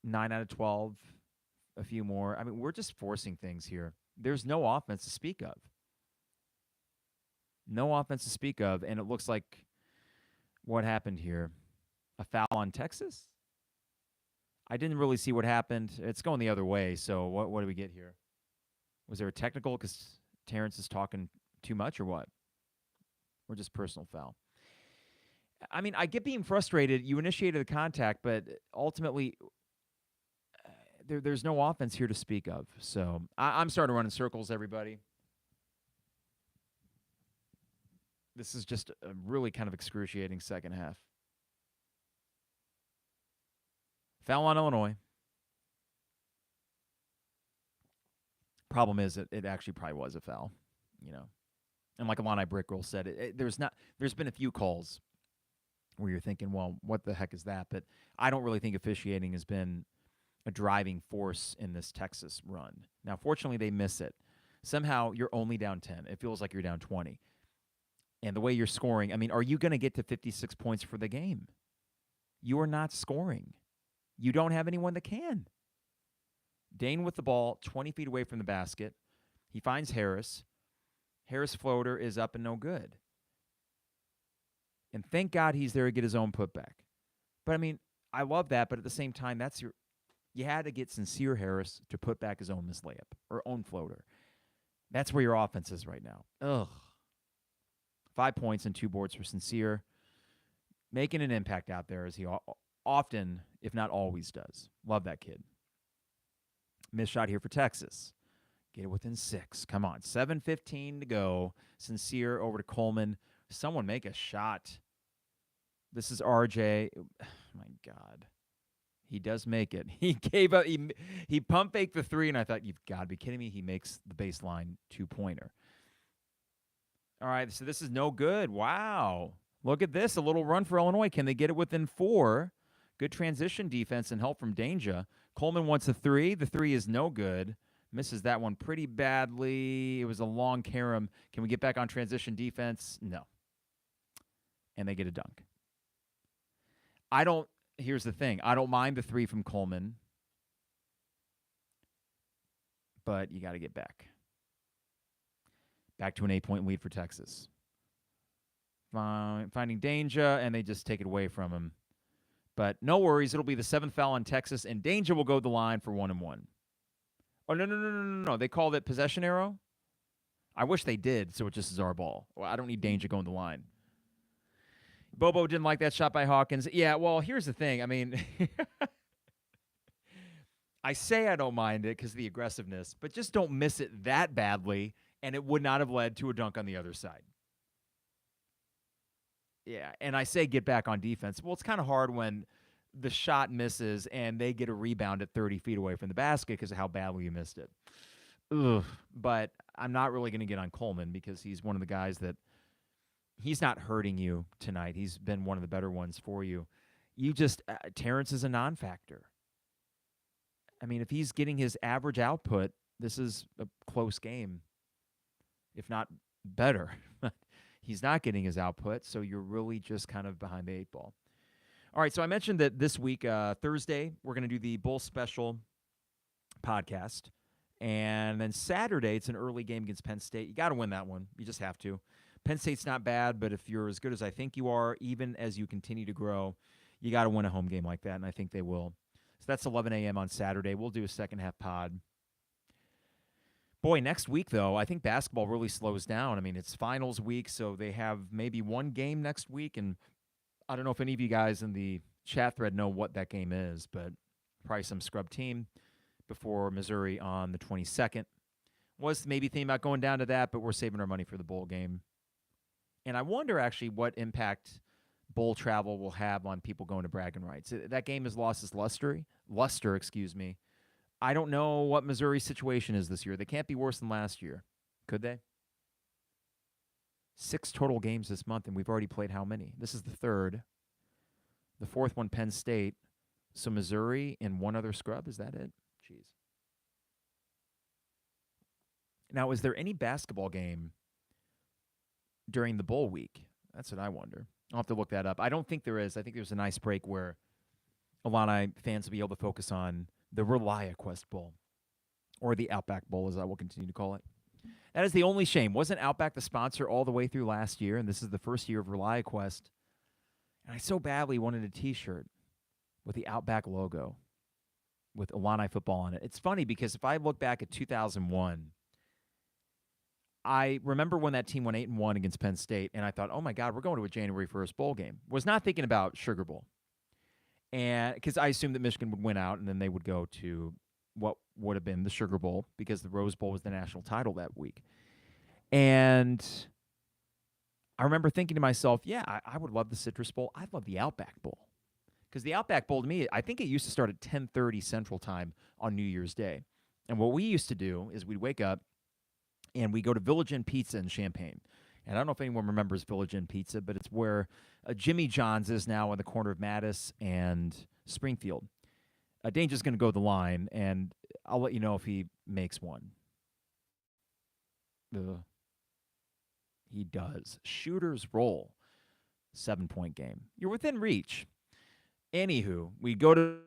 Speaker 1: 9 out of 12, a few more. I mean, we're just forcing things here. There's no offense to speak of. No offense to speak of, and it looks like what happened here? A foul on Texas? I didn't really see what happened. It's going the other way, so what do we get here? Was there a technical because Terrence is talking too much or what? Or just personal foul? I mean, I get being frustrated. You initiated the contact, but ultimately, there's no offense here to speak of. So I'm starting to run in circles, everybody. This is just a really kind of excruciating second half. Foul on Illinois. Problem is, it actually probably was a foul, you know. And like Illini Brickroll said, there's been a few calls where you're thinking, well, what the heck is that? But I don't really think officiating has been a driving force in this Texas run. Now, fortunately, they miss it. Somehow, you're only down 10. It feels like you're down 20. And the way you're scoring, I mean, are you going to get to 56 points for the game? You are not scoring. You don't have anyone that can. Dane with the ball, 20 feet away from the basket. He finds Harris. Harris' floater is up and no good. And thank God he's there to get his own putback. But, I mean, I love that, but at the same time, you had to get Sincere Harris to put back his own missed layup or own floater. That's where your offense is right now. Ugh. 5 points and 2 boards for Sincere. Making an impact out there as he often, if not always, does. Love that kid. Missed shot here for Texas. Get it within 6. Come on. 7:15 to go. Sincere over to Coleman. Someone make a shot. This is RJ. Oh, my God. He does make it. He gave up. He pump faked the 3, and I thought, you've got to be kidding me. He makes the baseline 2-pointer. All right, so this is no good. Wow. Look at this. A little run for Illinois. Can they get it within 4? Good transition defense and help from Danger. Coleman wants a three. The three is no good. Misses that one pretty badly. It was a long carom. Can we get back on transition defense? No. And they get a dunk. Here's the thing. I don't mind the three from Coleman, but you got to get back. Back to an 8-point lead for Texas. Finding Danger, and they just take it away from him. But no worries. It'll be the 7th foul on Texas, and Danger will go to the line for 1-1. Oh, no. They called it possession arrow? I wish they did, so it just is our ball. Well, I don't need Danger going to the line. Bobo didn't like that shot by Hawkins. Yeah, well, here's the thing. I mean, I say I don't mind it because of the aggressiveness, but just don't miss it that badly, and it would not have led to a dunk on the other side. Yeah, and I say get back on defense. Well, it's kind of hard when the shot misses and they get a rebound at 30 feet away from the basket because of how badly you missed it. Ugh. But I'm not really going to get on Coleman because he's one of the guys that he's not hurting you tonight. He's been one of the better ones for you. You just Terrence is a non-factor. I mean, if he's getting his average output, this is a close game, if not better. He's not getting his output, so you're really just kind of behind the 8 ball. All right, so I mentioned that this week, Thursday, we're going to do the Bull Special podcast. And then Saturday, it's an early game against Penn State. You got to win that one. You just have to. Penn State's not bad, but if you're as good as I think you are, even as you continue to grow, you got to win a home game like that, and I think they will. So that's 11 a.m. on Saturday. We'll do a second-half pod. Boy, next week, though, I think basketball really slows down. I mean, it's finals week, so they have maybe one game next week, and I don't know if any of you guys in the chat thread know what that game is, but probably some scrub team before Missouri on the 22nd. Was maybe thinking about going down to that, but we're saving our money for the bowl game. And I wonder, actually, what impact bowl travel will have on people going to bragging rights. That game has lost its luster. I don't know what Missouri's situation is this year. They can't be worse than last year. Could they? 6 total games this month, and we've already played how many? This is the 3rd. The 4th one, Penn State. So Missouri and one other scrub. Is that it? Jeez. Now, is there any basketball game during the bowl week? That's what I wonder. I'll have to look that up. I don't think there is. I think there's a nice break where Illini fans will be able to focus on the ReliaQuest Bowl, or the Outback Bowl, as I will continue to call it. That is the only shame. Wasn't Outback the sponsor all the way through last year, and this is the first year of ReliaQuest, and I so badly wanted a T-shirt with the Outback logo with Illini football on it. It's funny because if I look back at 2001, I remember when that team went 8-1 against Penn State, and I thought, oh, my God, we're going to a January 1st bowl game. Was not thinking about Sugar Bowl. And because I assumed that Michigan would win out, and then they would go to what would have been the Sugar Bowl because the Rose Bowl was the national title that week. And I remember thinking to myself, yeah, I would love the Citrus Bowl. I'd love the Outback Bowl. Because the Outback Bowl, to me, I think it used to start at 10:30 Central Time on New Year's Day. And what we used to do is we'd wake up, and we go to Village Inn Pizza in Champaign. And I don't know if anyone remembers Village Inn Pizza, but it's where Jimmy John's is now on the corner of Madison and Springfield. Danger's going to go the line, and I'll let you know if he makes one. He does. Shooter's roll. 7-point game. You're within reach. Anywho, we go to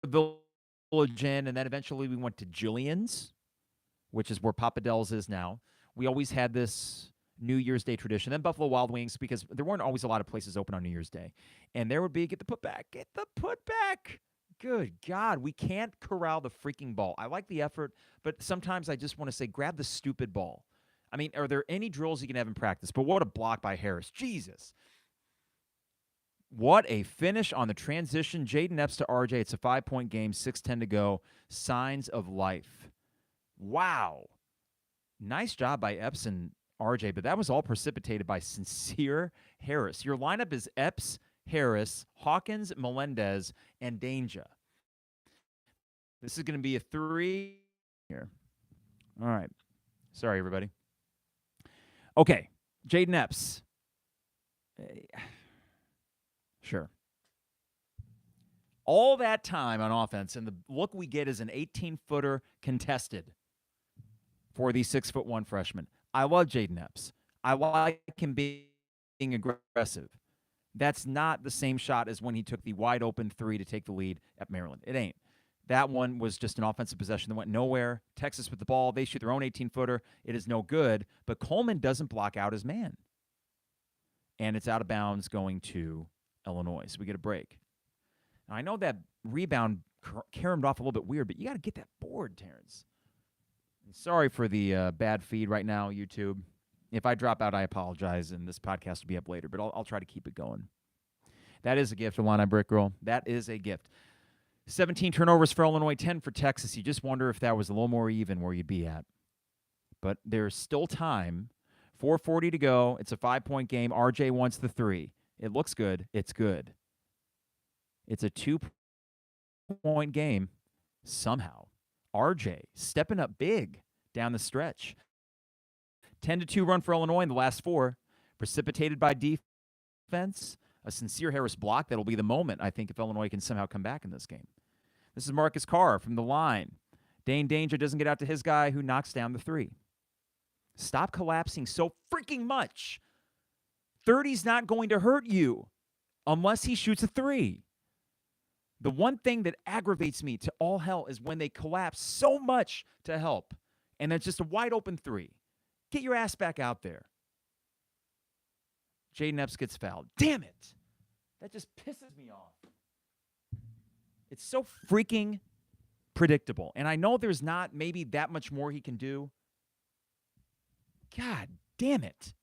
Speaker 1: Village Inn, and then eventually we went to Jillian's, which is where Papa Del's is now. We always had this New Year's Day tradition. Then Buffalo Wild Wings, because there weren't always a lot of places open on New Year's Day. And there would be, get the putback. Good God, we can't corral the freaking ball. I like the effort, but sometimes I just want to say, grab the stupid ball. I mean, are there any drills you can have in practice? But what a block by Harris. Jesus. What a finish on the transition. Jayden Epps to RJ. It's a 5-point game, 6:10 to go. Signs of life. Wow. Nice job by Epps and RJ, but that was all precipitated by Sincere Harris. Your lineup is Epps, Harris, Hawkins, Melendez, and Danger. This is going to be a 3 here. All right. Sorry, everybody. Okay. Jayden Epps. Sure. All that time on offense, and the look we get is an 18-footer contested for the 6'1" freshman. I love Jayden Epps. I like him being aggressive. That's not the same shot as when he took the wide open three to take the lead at Maryland. It ain't. That one was just an offensive possession that went nowhere. Texas with the ball. They shoot their own 18-footer. It is no good, but Coleman doesn't block out his man. And it's out of bounds going to Illinois. So we get a break. Now, I know that rebound caromed off a little bit weird, but you got to get that board, Terrence. And sorry for the bad feed right now, YouTube. If I drop out, I apologize, and this podcast will be up later, but I'll try to keep it going. That is a gift, Illini Brick Girl. That is a gift. 17 turnovers for Illinois, 10 for Texas. You just wonder if that was a little more even where you'd be at. But there's still time. 4:40 to go. It's a 5-point game. RJ wants the three. It looks good. It's good. It's a 2-point game somehow. RJ stepping up big down the stretch. 10-2 run for Illinois in the last four. Precipitated by defense. A sincere Harris block. That'll be the moment, I think, if Illinois can somehow come back in this game. This is Marcus Carr from the line. Dane Danger doesn't get out to his guy who knocks down the three. Stop collapsing so freaking much. 30's not going to hurt you unless he shoots a three. The one thing that aggravates me to all hell is when they collapse so much to help, and it's just a wide open three. Get your ass back out there. Jayden Epps gets fouled. Damn it. That just pisses me off. It's so freaking predictable. And I know there's not maybe that much more he can do. God damn it.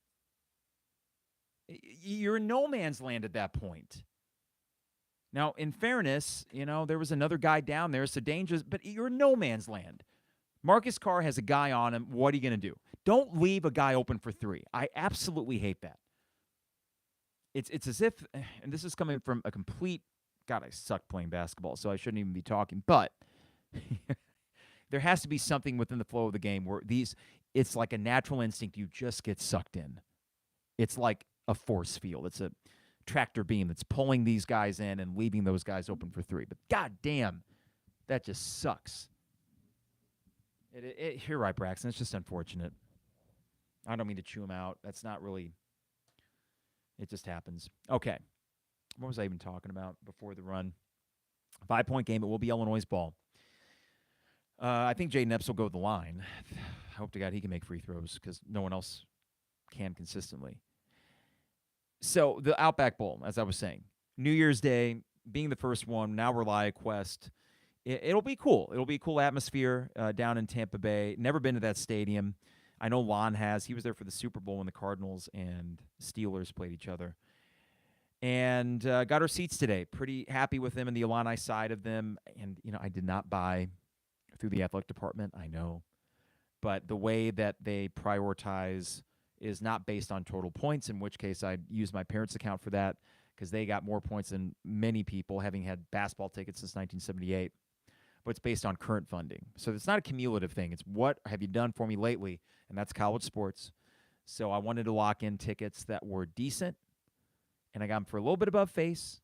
Speaker 1: You're in no man's land at that point. Now, in fairness, there was another guy down there, so dangerous, but you're in no man's land. Marcus Carr has a guy on him. What are you going to do? Don't leave a guy open for three. I absolutely hate that. It's as if, and this is coming from a complete, God, I suck playing basketball, so I shouldn't even be talking, but there has to be something within the flow of the game where it's like a natural instinct. You just get sucked in. It's like a force field. It's a tractor beam that's pulling these guys in and leaving those guys open for three. But God damn, that just sucks. You're right, Braxton. It's just unfortunate. I don't mean to chew him out. That's not really... It just happens. Okay. What was I even talking about before the run? 5-point game. It will be Illinois' ball. I think Jayden Epps will go to the line. I hope to God he can make free throws because no one else can consistently. So the Outback Bowl, as I was saying, New Year's Day, being the first one, now Relia Quest. It'll be cool. It'll be a cool atmosphere down in Tampa Bay. Never been to that stadium. I know Lon has. He was there for the Super Bowl when the Cardinals and Steelers played each other. And got our seats today. Pretty happy with them and the Illini side of them. And, I did not buy through the athletic department, I know. But the way that they prioritize is not based on total points, in which case I'd use my parents' account for that because they got more points than many people, having had basketball tickets since 1978. But it's based on current funding. So it's not a cumulative thing. It's what have you done for me lately, and that's college sports. So I wanted to lock in tickets that were decent, and I got them for a little bit above face,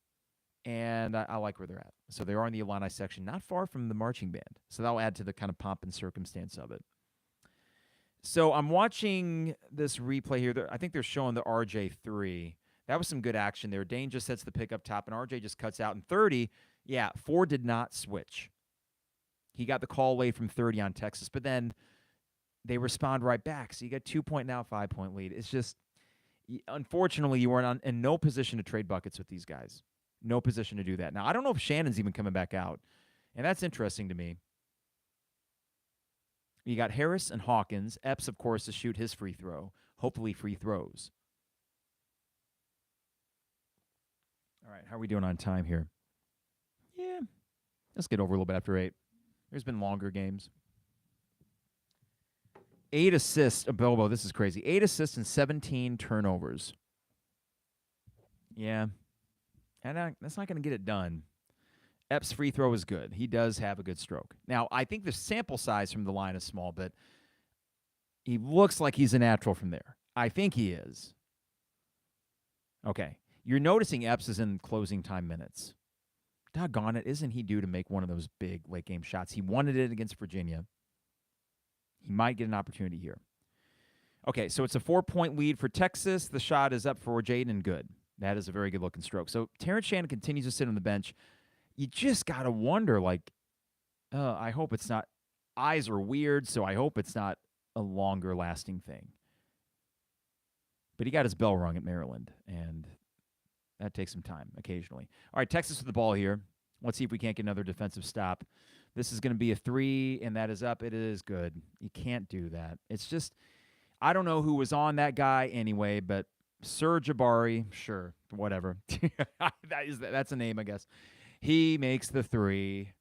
Speaker 1: and I like where they're at. So they are in the Illini section, not far from the marching band. So that'll add to the kind of pomp and circumstance of it. So I'm watching this replay here. I think they're showing the RJ3. That was some good action there. Dane just sets the pick up top, and RJ just cuts out. And 30, 4 did not switch. He got the call away from 30 on Texas, but then they respond right back. So you got 2-point now, 5-point lead. It's just, unfortunately, you are in no position to trade buckets with these guys. No position to do that. Now, I don't know if Shannon's even coming back out, and that's interesting to me. You got Harris and Hawkins. Epps, of course, to shoot his free throw. Hopefully free throws. All right, how are we doing on time here? Yeah, let's get over a little bit after 8. There's been longer games. 8 assists. Bobo, this is crazy. 8 assists and 17 turnovers. Yeah. And that's not going to get it done. Epps' free throw is good. He does have a good stroke. Now, I think the sample size from the line is small, but he looks like he's a natural from there. I think he is. Okay. You're noticing Epps is in closing time minutes. doggone it, isn't he due to make one of those big late game shots? He wanted it against Virginia. He might get an opportunity here. Okay, so it's a 4-point lead for Texas. The shot is up for Jayden and good. That is a very good-looking stroke. So Terrence Shannon continues to sit on the bench. You just got to wonder, like, I hope it's not – eyes are weird, so I hope it's not a longer-lasting thing. But he got his bell rung at Maryland, and that takes some time occasionally. All right, Texas with the ball here. Let's see if we can't get another defensive stop. This is going to be a 3, and that is up. It is good. You can't do that. It's just – I don't know who was on that guy anyway, but Sir Jabari, sure, whatever. That's a name, I guess. He makes the 3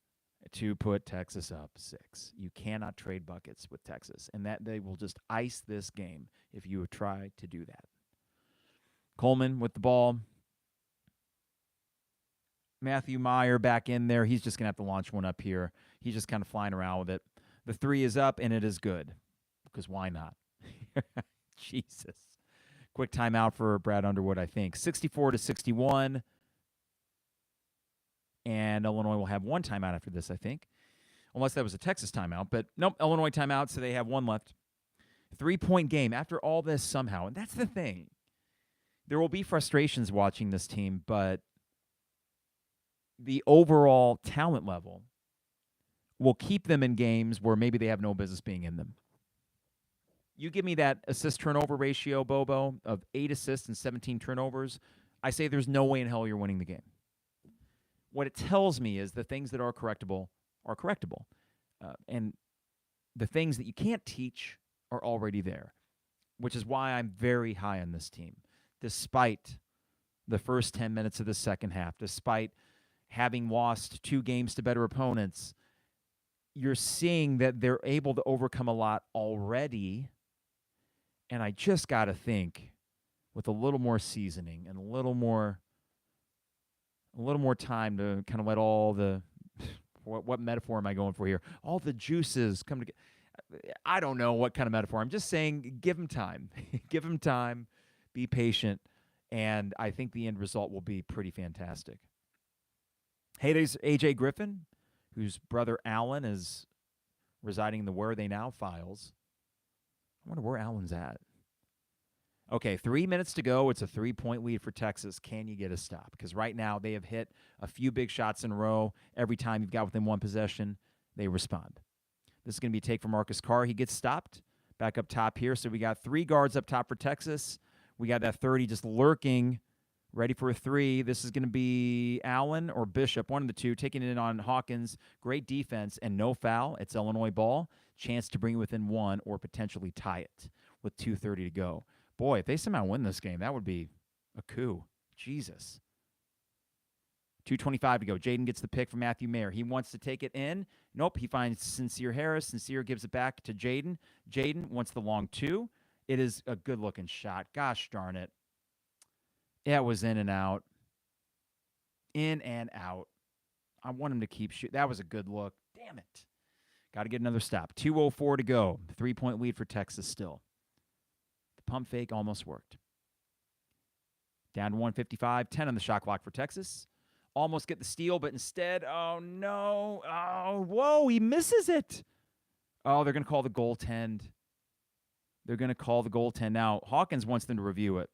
Speaker 1: to put Texas up 6. You cannot trade buckets with Texas, and that they will just ice this game if you try to do that. Coleman with the ball. Matthew Meyer back in there. He's just going to have to launch one up here. He's just kind of flying around with it. The 3 is up, and it is good, because why not? Jesus. Quick timeout for Brad Underwood, I think. 64-61. And Illinois will have one timeout after this, I think. Unless that was a Texas timeout. But nope, Illinois timeout, so they have one left. 3-point game after all this somehow. And that's the thing. There will be frustrations watching this team, but the overall talent level will keep them in games where maybe they have no business being in them. You give me that assist-turnover ratio, Bobo, of 8 assists and 17 turnovers, I say there's no way in hell you're winning the game. What it tells me is the things that are correctable are correctable. And the things that you can't teach are already there, which is why I'm very high on this team, despite the first 10 minutes of the second half, despite having lost 2 games to better opponents. You're seeing that they're able to overcome a lot already. And I just got to think, with a little more seasoning and a little more time to kind of let all the what metaphor am I going for here? All the juices come together. I don't know what kind of metaphor. I'm just saying, give them time. Give them time. Be patient. And I think the end result will be pretty fantastic. Hey, there's A.J. Griffin, whose brother Alan is residing in the Where Are They Now files. I wonder where Alan's at. Okay, 3 minutes to go. It's a 3-point lead for Texas. Can you get a stop? Because right now they have hit a few big shots in a row. Every time you've got within one possession, they respond. This is going to be a take from Marcus Carr. He gets stopped back up top here. So we got 3 guards up top for Texas. We got that 30 just lurking, ready for a 3. This is going to be Allen or Bishop, one of the two, taking it in on Hawkins. Great defense and no foul. It's Illinois ball. Chance to bring it within 1 or potentially tie it with 2:30 to go. Boy, if they somehow win this game, that would be a coup. Jesus. 2:25 to go. Jayden gets the pick from Matthew Mayer. He wants to take it in. Nope, he finds Sincere Harris. Sincere gives it back to Jayden. Jayden wants the long 2. It is a good-looking shot. Gosh darn it. It was in and out. In and out. I want him to keep shooting. That was a good look. Damn it. Got to get another stop. 2:04 to go. 3-point lead for Texas still. The pump fake almost worked. Down to 155. 10 on the shot clock for Texas. Almost get the steal, but instead, oh, no. Oh, whoa, he misses it. Oh, they're going to call the goaltend. They're going to call the goaltend. Now, Hawkins wants them to review it.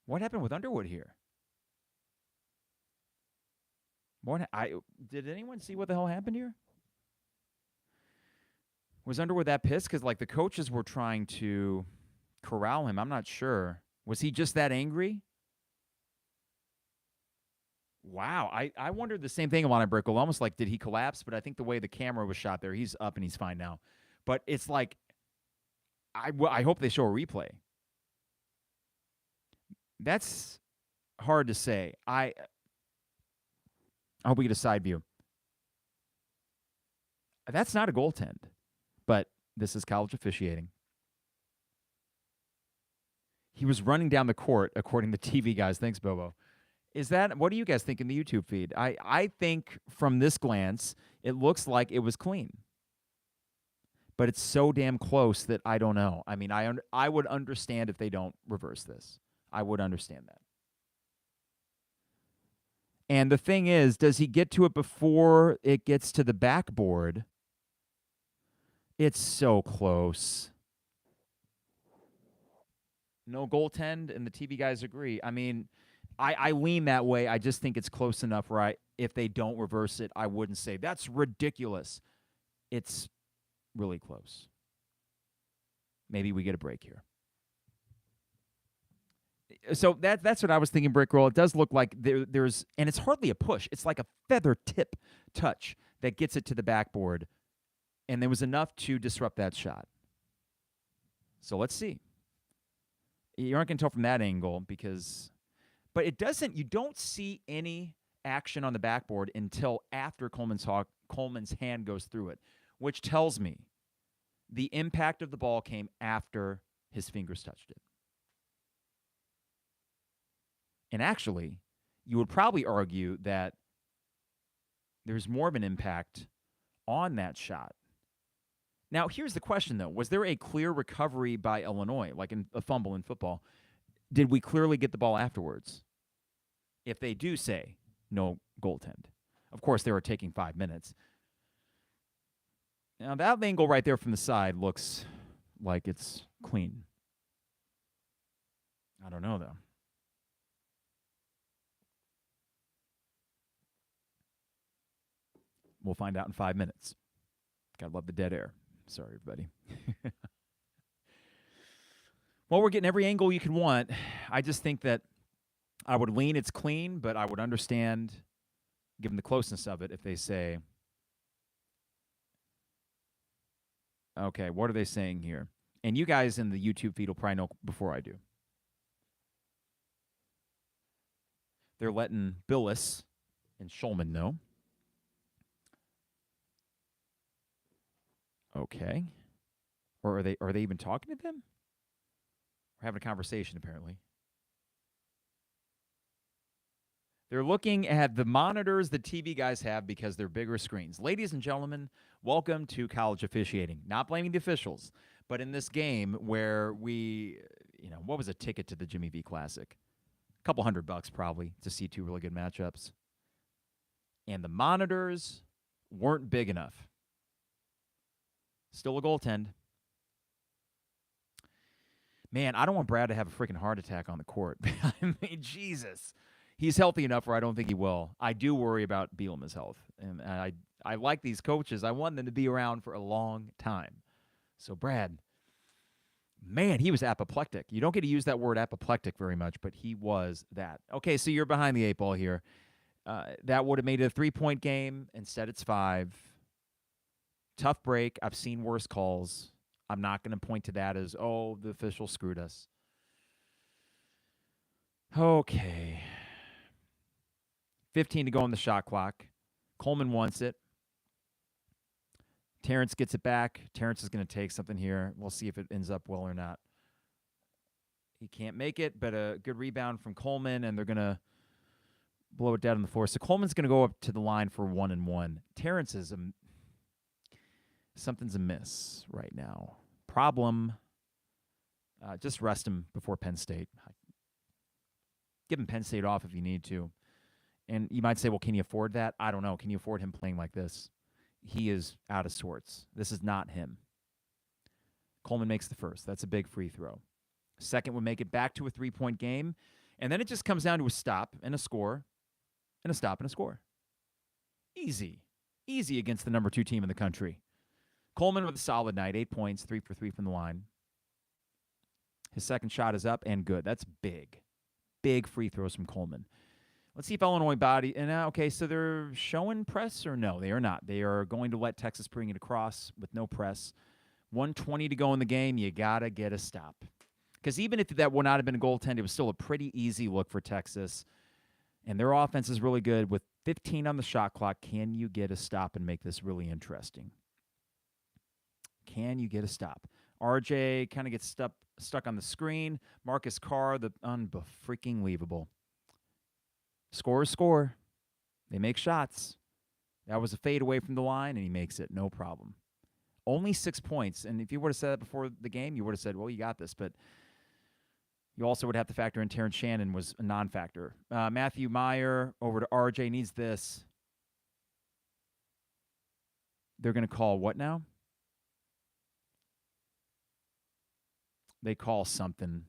Speaker 1: What happened with Underwood here? Did anyone see what the hell happened here? Was Underwood that pissed? Because, like, the coaches were trying to corral him. I'm not sure. Was he just that angry? Wow. I wondered the same thing about Brickle. Almost like, did he collapse? But I think the way the camera was shot there, he's up and he's fine now. But it's like, I hope they show a replay. That's hard to say. I hope we get a side view. That's not a goaltend, but this is college officiating. He was running down the court, according to TV guys. Thanks, Bobo. What do you guys think in the YouTube feed? I think from this glance, it looks like it was clean. But it's so damn close that I don't know. I mean, I would understand if they don't reverse this. I would understand that. And the thing is, does he get to it before it gets to the backboard? It's so close. No goaltend, and the TV guys agree. I mean, I lean that way. I just think it's close enough, right? If they don't reverse it, I wouldn't say that's ridiculous. It's really close. Maybe we get a break here. So that's what I was thinking, Brick Roll. It does look like there's, and it's hardly a push. It's like a feather tip touch that gets it to the backboard, and there was enough to disrupt that shot. So let's see. You aren't going to tell from that angle because, but it doesn't, you don't see any action on the backboard until after Coleman's hand goes through it, which tells me the impact of the ball came after his fingers touched it. And actually, you would probably argue that there's more of an impact on that shot. Now, here's the question, though. Was there a clear recovery by Illinois, like in a fumble in football? Did we clearly get the ball afterwards? If they do say no goaltend. Of course, they were taking 5 minutes. Now, that angle right there from the side looks like it's clean. I don't know, though. We'll find out in 5 minutes. Gotta love the dead air. Sorry, everybody. Well, we're getting every angle you can want. I just think that I would lean it's clean, but I would understand, given the closeness of it, if they say, okay, what are they saying here? And you guys in the YouTube feed will probably know before I do. They're letting Billis and Schulman know. Okay. Or are they even talking to them? We're having a conversation, apparently. They're looking at the monitors the TV guys have because they're bigger screens. Ladies and gentlemen, welcome to college officiating. Not blaming the officials, but in this game where we, what was a ticket to the Jimmy V Classic? A couple $100 probably to see two really good matchups. And the monitors weren't big enough. Still a goaltend. Man, I don't want Brad to have a freaking heart attack on the court. I mean, Jesus. He's healthy enough where I don't think he will. I do worry about Bielema's health. And I like these coaches. I want them to be around for a long time. So, Brad, man, he was apoplectic. You don't get to use that word apoplectic very much, but he was that. Okay, so you're behind the 8 ball here. That would have made it a 3-point game. Instead, it's 5. Tough break. I've seen worse calls. I'm not going to point to that as, oh, the official screwed us. Okay. 15 to go on the shot clock. Coleman wants it. Terrence gets it back. Terrence is going to take something here. We'll see if it ends up well or not. He can't make it, but a good rebound from Coleman, and they're going to blow it down on the floor. So Coleman's going to go up to the line for 1-1. Terrence is something's amiss right now. Problem. Just rest him before Penn State. Give him Penn State off if you need to. And you might say, well, can you afford that? I don't know. Can you afford him playing like this? He is out of sorts. This is not him. Coleman makes the first. That's a big free throw. Second would make it back to a 3-point game. And then it just comes down to a stop and a score and a stop and a score. Easy. Easy against the number 2 team in the country. Coleman with a solid night. 8 points, 3 for 3 from the line. His second shot is up and good. That's big. Big free throws from Coleman. Let's see if Illinois body. And okay, so they're showing press or no? They are not. They are going to let Texas bring it across with no press. 1:20 to go in the game. You got to get a stop. Because even if that would not have been a goaltend, it was still a pretty easy look for Texas. And their offense is really good. With 15 on the shot clock, can you get a stop and make this really interesting? Can you get a stop? RJ kind of gets stuck on the screen. Marcus Carr, the unfreaking-leavable. Score. They make shots. That was a fade away from the line, and he makes it. No problem. Only 6 points. And if you would have said that before the game, you would have said, well, you got this. But You also would have to factor in Terrence Shannon was a non-factor. Matthew Meyer over to RJ needs this. They're going to call what now? They call something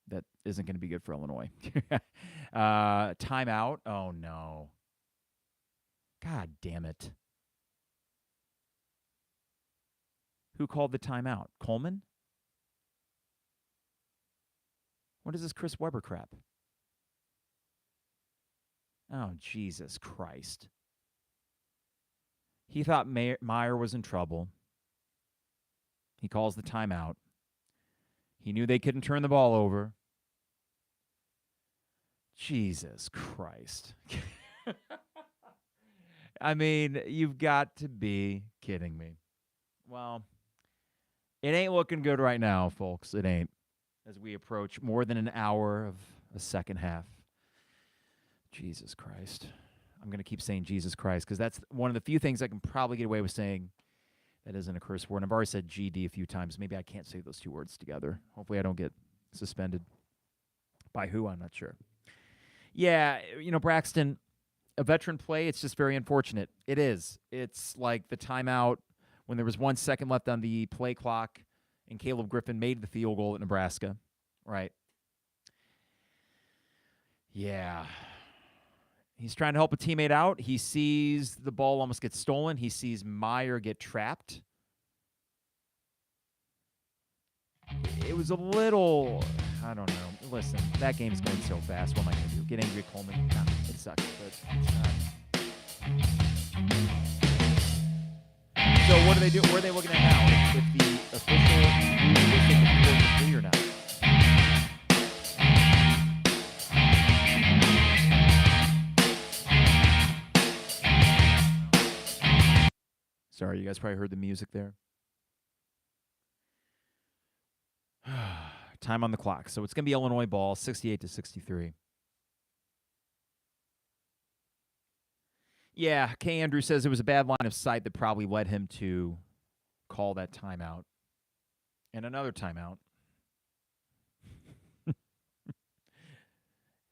Speaker 1: that isn't going to be good for Illinois. Timeout. Oh, no. God damn it. Who called the timeout? Coleman? What is this Chris Webber crap? Oh, Jesus Christ. He thought Meyer was in trouble. He calls the timeout. He knew they couldn't turn the ball over. Jesus Christ. I mean, you've got to be kidding me. Well, it ain't looking good right now, folks. It ain't. As we approach more than an hour of a second half. Jesus Christ. I'm going to keep saying Jesus Christ because that's one of the few things I can probably get away with saying that isn't a curse word. And I've already said GD a few times. Maybe I can't say those two words together. Hopefully I don't get suspended. By who? I'm not sure. Yeah, Braxton, a veteran play, it's just very unfortunate. It is. It's like the timeout when there was 1 second left on the play clock and Caleb Griffin made the field goal at Nebraska. Right. Yeah. He's trying to help a teammate out. He sees the ball almost get stolen. He sees Meyer get trapped. It was a little, I don't know. Listen, that game's going so fast. What am I going to do? Get angry at Coleman? Nah, it sucks, but it's not. So what do they do? Where are they looking at now? If the official is free or not? Sorry, you guys probably heard the music there. Time on the clock. So it's going to be Illinois ball, 68-63. Yeah, K. Andrew says it was a bad line of sight that probably led him to call that timeout. And another timeout.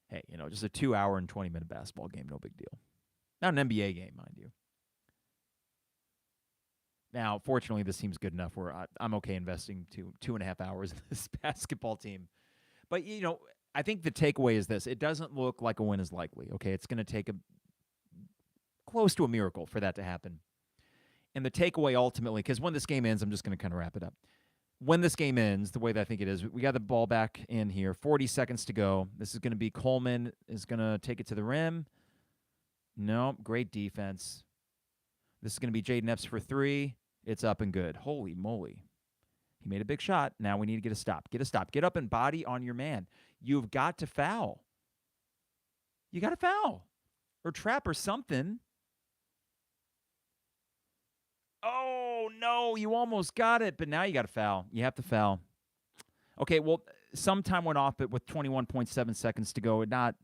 Speaker 1: Hey, just a 2-hour and 20-minute basketball game, no big deal. Not an NBA game, mind you. Now, fortunately, this seems good enough where I'm okay investing 2.5 hours in this basketball team. But, I think the takeaway is this. It doesn't look like a win is likely, okay? It's going to take close to a miracle for that to happen. And the takeaway ultimately, because when this game ends, I'm just going to kind of wrap it up. When this game ends, the way that I think it is, we got the ball back in here, 40 seconds to go. This is going to be Coleman is going to take it to the rim. No, great defense. This is going to be Jayden Epps for 3. It's up and good. Holy moly. He made a big shot. Now we need to get a stop. Get a stop. Get up and body on your man. You've got to foul. You got to foul. Or trap or something. Oh, no. You almost got it, but now you got to foul. You have to foul. Okay, well, some time went off, but with 21.7 seconds to go, not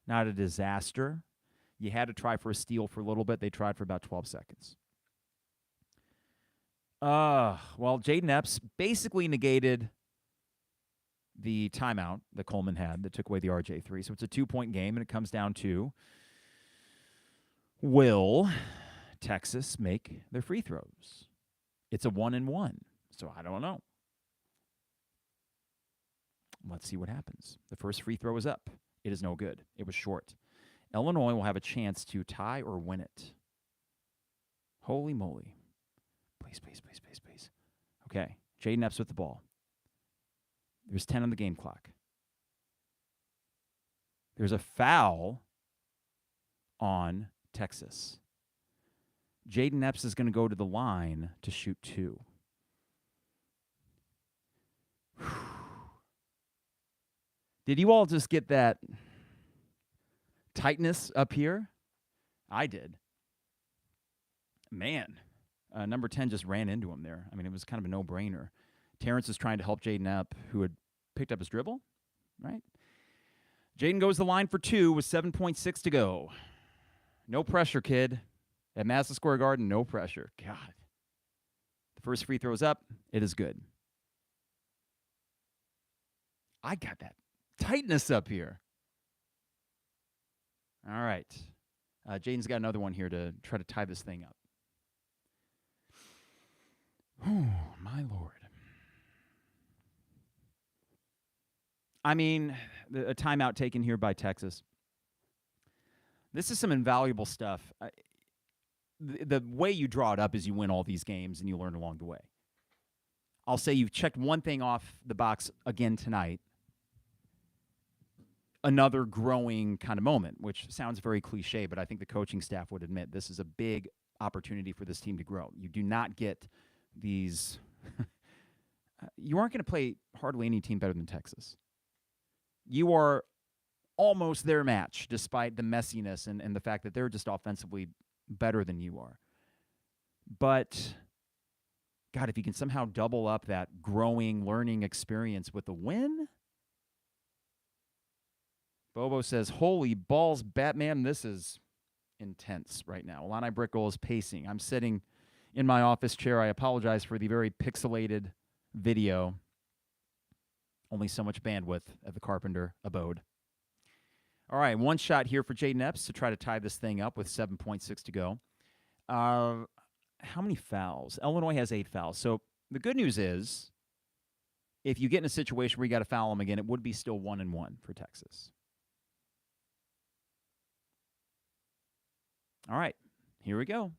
Speaker 1: a disaster. You had to try for a steal for a little bit. They tried for about 12 seconds. Well, Jayden Epps basically negated the timeout that Coleman had that took away the RJ3. So it's a 2-point game, and it comes down to, will Texas make their free throws? It's a 1-and-1, so I don't know. Let's see what happens. The first free throw is up. It is no good. It was short. Illinois will have a chance to tie or win it. Holy moly. Please, please, please, please, please. Okay, Jayden Epps with the ball. There's 10 on the game clock. There's a foul on Texas. Jayden Epps is going to go to the line to shoot 2. Did you all just get that tightness up here? I did. Man. Number 10 just ran into him there. I mean, it was kind of a no-brainer. Terrence is trying to help Jayden up, who had picked up his dribble, right? Jayden goes the line for 2 with 7.6 to go. No pressure, kid. At Madison Square Garden, no pressure. God. The first free throw is up. It is good. I got that tightness up here. All right. Jayden's got another one here to try to tie this thing up. Oh, my Lord. I mean, a timeout taken here by Texas. This is some invaluable stuff. The way you draw it up is you win all these games and you learn along the way. I'll say you've checked one thing off the box again tonight. Another growing kind of moment, which sounds very cliche, but I think the coaching staff would admit this is a big opportunity for this team to grow. You do not get these you aren't going to play hardly any team better than Texas. You are almost their match, despite the messiness and the fact that they're just offensively better than you are. But, God, if you can somehow double up that growing, learning experience with a win. Bobo says, holy balls, Batman, this is intense right now. Illini Brickle is pacing. I'm sitting in my office chair. I apologize for the very pixelated video. Only so much bandwidth at the Carpenter abode. All right, one shot here for Jayden Epps to try to tie this thing up with 7.6 to go. How many fouls? Illinois has 8 fouls. So the good news is, if you get in a situation where you got to foul them again, it would be still 1-1 for Texas. All right, here we go.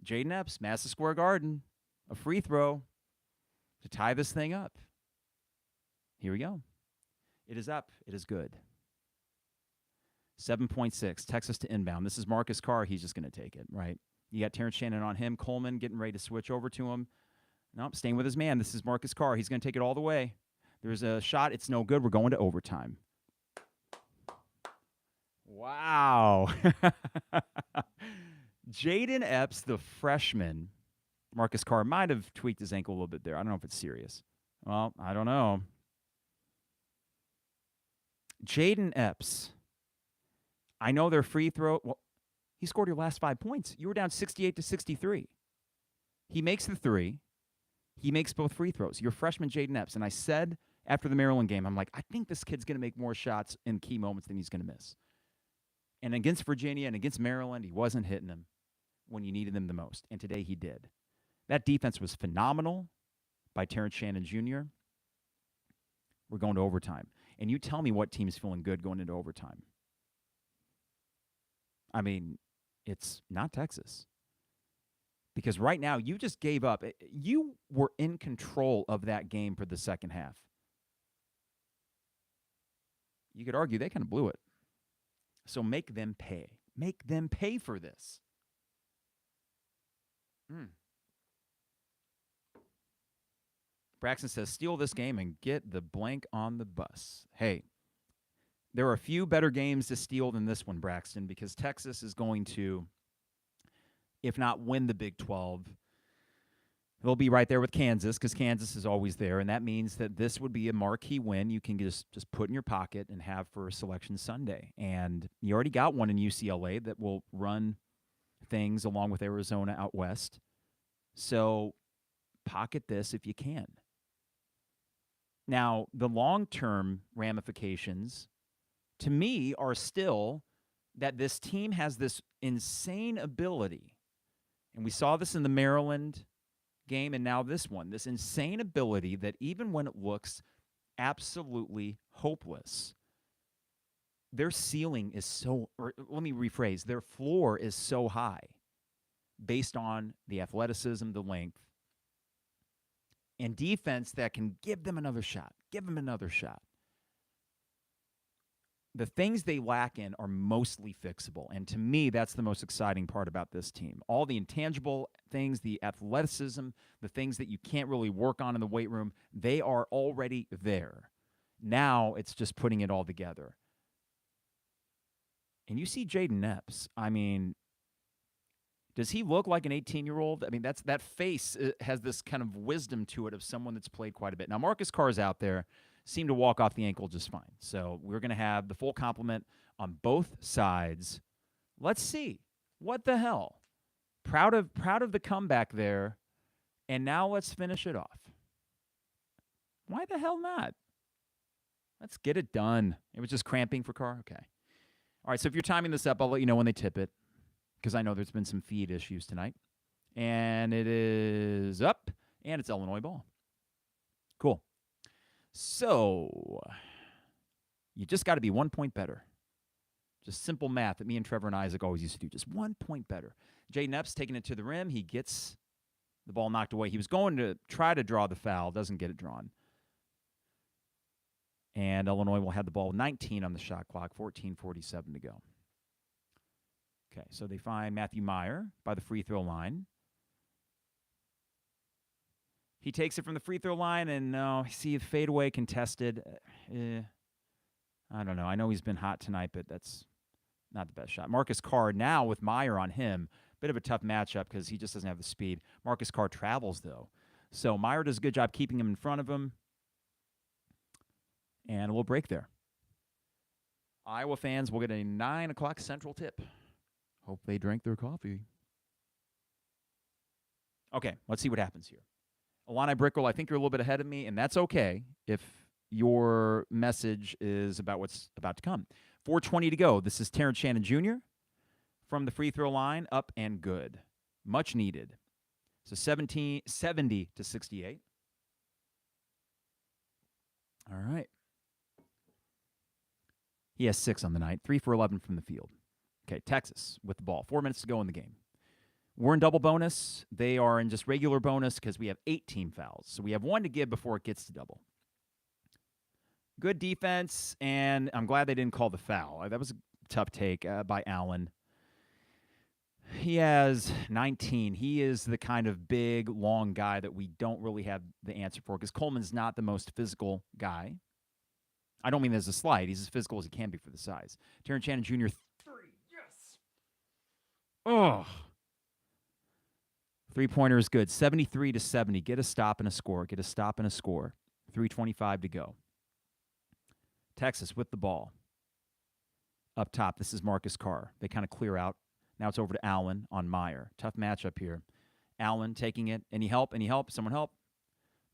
Speaker 1: Jayden Epps, Madison Square Garden, a free throw to tie this thing up. Here we go. It is up. It is good. 7.6, Texas to inbound. This is Marcus Carr. He's just going to take it, right? You got Terrence Shannon on him. Coleman getting ready to switch over to him. Nope, staying with his man. This is Marcus Carr. He's going to take it all the way. There's a shot. It's no good. We're going to overtime. Wow. Jayden Epps, the freshman. Marcus Carr might have tweaked his ankle a little bit there. I don't know if it's serious. Well, I don't know. Jayden Epps. I know their free throw. Well, he scored your last 5 points. You were down 68-63. He makes the three. He makes both free throws. You're freshman Jayden Epps. And I said after the Maryland game, I'm like, I think this kid's going to make more shots in key moments than he's going to miss. And against Virginia and against Maryland, he wasn't hitting them when you needed them the most. And today he did. That defense was phenomenal by Terrence Shannon Jr. We're going to overtime. And you tell me what team's feeling good going into overtime. I mean, it's not Texas. Because right now, you just gave up. You were in control of that game for the second half. You could argue they kind of blew it. So make them pay. Make them pay for this. Braxton says, steal this game and get the blank on the bus. Hey, there are a few better games to steal than this one, Braxton, because Texas is going to, if not win the Big 12, they'll be right there with Kansas because Kansas is always there, and that means that this would be a marquee win you can just put in your pocket and have for Selection Sunday. And you already got one in UCLA that will run things along with Arizona out west. So pocket this if you can. Now, the long-term ramifications, to me, are still that this team has this insane ability, and we saw this in the Maryland game and now this one, this insane ability that even when it looks absolutely hopeless, their ceiling is so, or let me rephrase, their floor is so high based on the athleticism, the length, and defense that can give them another shot, The things they lack in are mostly fixable. And to me, that's the most exciting part about this team. All the intangible things, the athleticism, the things that you can't really work on in the weight room, they are already there. Now it's just putting it all together. And you see Jayden Epps. I mean, does he look like an 18-year-old? I mean, that face has this kind of wisdom to it of someone that's played quite a bit. Now, Marcus Carr's out there. Seemed to walk off the ankle just fine. So we're going to have the full complement on both sides. Let's see. What the hell? Proud of the comeback there. And now let's finish it off. Why the hell not? Let's get it done. It was just cramping for Carr? Okay. All right, so if you're timing this up, I'll let you know when they tip it because I know there's been some feed issues tonight. And it is up, and it's Illinois ball. Cool. So you just got to be 1 point better. Just simple math that me and Trevor and Isaac always used to do. Just 1 point better. Jayden Epps taking it to the rim. He gets the ball knocked away. He was going to try to draw the foul. Doesn't get it drawn. And Illinois will have the ball 19 on the shot clock, 14:47 to go. Okay, so they find Matthew Meyer by the free throw line. He takes it from the free throw line, and see a fadeaway contested. I don't know. I know he's been hot tonight, but that's not the best shot. Marcus Carr now with Meyer on him. Bit of a tough matchup because he just doesn't have the speed. Marcus Carr travels, though. So Meyer does a good job keeping him in front of him. And we'll break there. Iowa fans will get a 9 o'clock Central tip. Hope they drank their coffee. Okay, let's see what happens here. Illini Brickle, I think you're a little bit ahead of me, and that's okay if your message is about what's about to come. 4:20 to go. This is Terrence Shannon Jr. from the free throw line, up and good. Much needed. So 70 to 68. All right. He has 6 on the night, 3 for 11 from the field. Okay, Texas with the ball. 4 minutes to go in the game. We're in double bonus. They are in just regular bonus because we have 8 team fouls. So we have 1 to give before it gets to double. Good defense, and I'm glad they didn't call the foul. That was a tough take by Allen. He has 19. He is the kind of big, long guy that we don't really have the answer for because Coleman's not the most physical guy. I don't mean there's a slight. He's as physical as he can be for the size. Terrence Shannon Jr. 3. Yes. Oh. 3-pointer is good. 73 to 70. Get a stop and a score. Get a stop and a score. 3:25 to go. Texas with the ball. Up top, this is Marcus Carr. They kind of clear out. Now it's over to Allen on Meyer. Tough matchup here. Allen taking it. Any help? Any help? Someone help?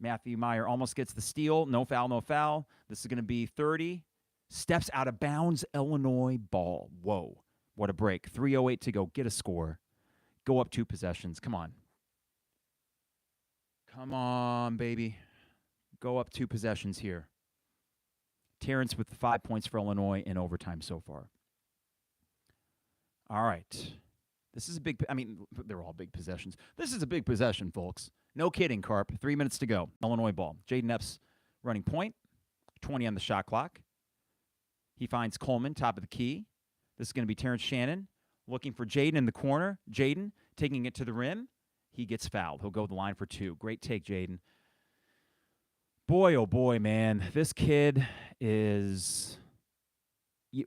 Speaker 1: Matthew Meyer almost gets the steal. No foul, no foul. This is going to be 30. Steps out of bounds. Illinois ball. Whoa. What a break. 3:08 to go. Get a score. Go up 2 possessions. Come on. Come on, baby. Go up 2 possessions here. Terrence with the 5 points for Illinois in overtime so far. All right. This is a big, they're all big possessions. This is a big possession, folks. No kidding, Carp. 3 minutes to go. Illinois ball. Jayden Epps running point. 20 on the shot clock. He finds Coleman, top of the key. This is going to be Terrence Shannon looking for Jayden in the corner. Jayden taking it to the rim. He gets fouled. He'll go the line for 2. Great take, Jayden. Boy, oh boy, man. This kid is...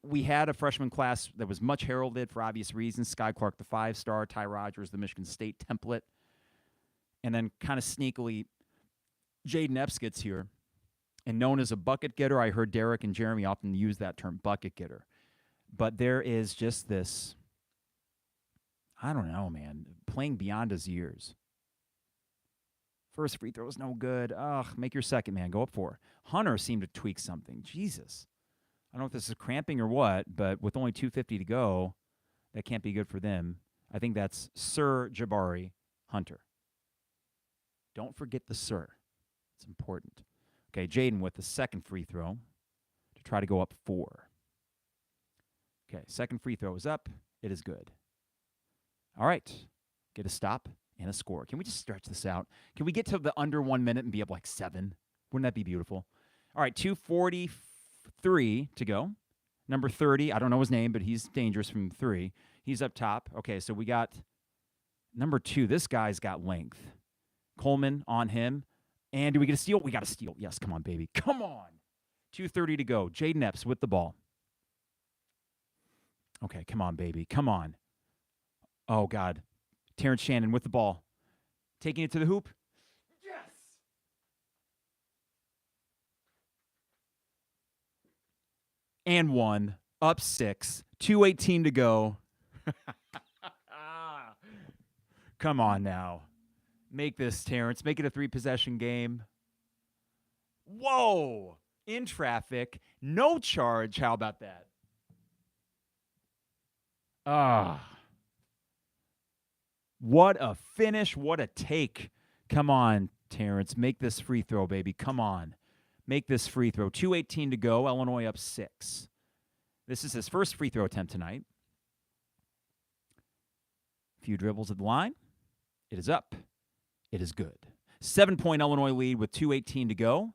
Speaker 1: We had a freshman class that was much heralded for obvious reasons. Sky Clark, the 5-star. Ty Rogers, the Michigan State template. And then kind of sneakily, Jayden Epps gets here. And known as a bucket getter, I heard Derek and Jeremy often use that term, bucket getter. But there is just this, I don't know, man, playing beyond his years. First free throw is no good. Ugh, make your second, man. Go up 4. Hunter seemed to tweak something. Jesus. I don't know if this is cramping or what, but with only 2:50 to go, that can't be good for them. I think that's Sir Jabari Hunter. Don't forget the Sir. It's important. Okay, Jayden with the second free throw to try to go up 4. Okay, second free throw is up. It is good. All right, get a stop and a score. Can we just stretch this out? Can we get to the under 1 minute and be up like 7? Wouldn't that be beautiful? All right, 2:43 to go. Number 30, I don't know his name, but he's dangerous from 3. He's up top. Okay, so we got number 2. This guy's got length. Coleman on him. And do we get a steal? We got a steal. Yes, come on, baby. Come on. 2:30 to go. Jayden Epps with the ball. Okay, come on, baby. Come on. Oh, God. Terrence Shannon with the ball. Taking it to the hoop. Yes! And 1. Up 6. 2:18 to go. Come on now. Make this, Terrence. Make it a 3-possession game. Whoa! in traffic, no charge. How about that? What a finish. What a take. Come on, Terrence. Make this free throw, baby. Come on. Make this free throw. 2:18 to go. Illinois up 6. This is his first free throw attempt tonight. A few dribbles at the line. It is up. It is good. 7-point Illinois lead with 2:18 to go.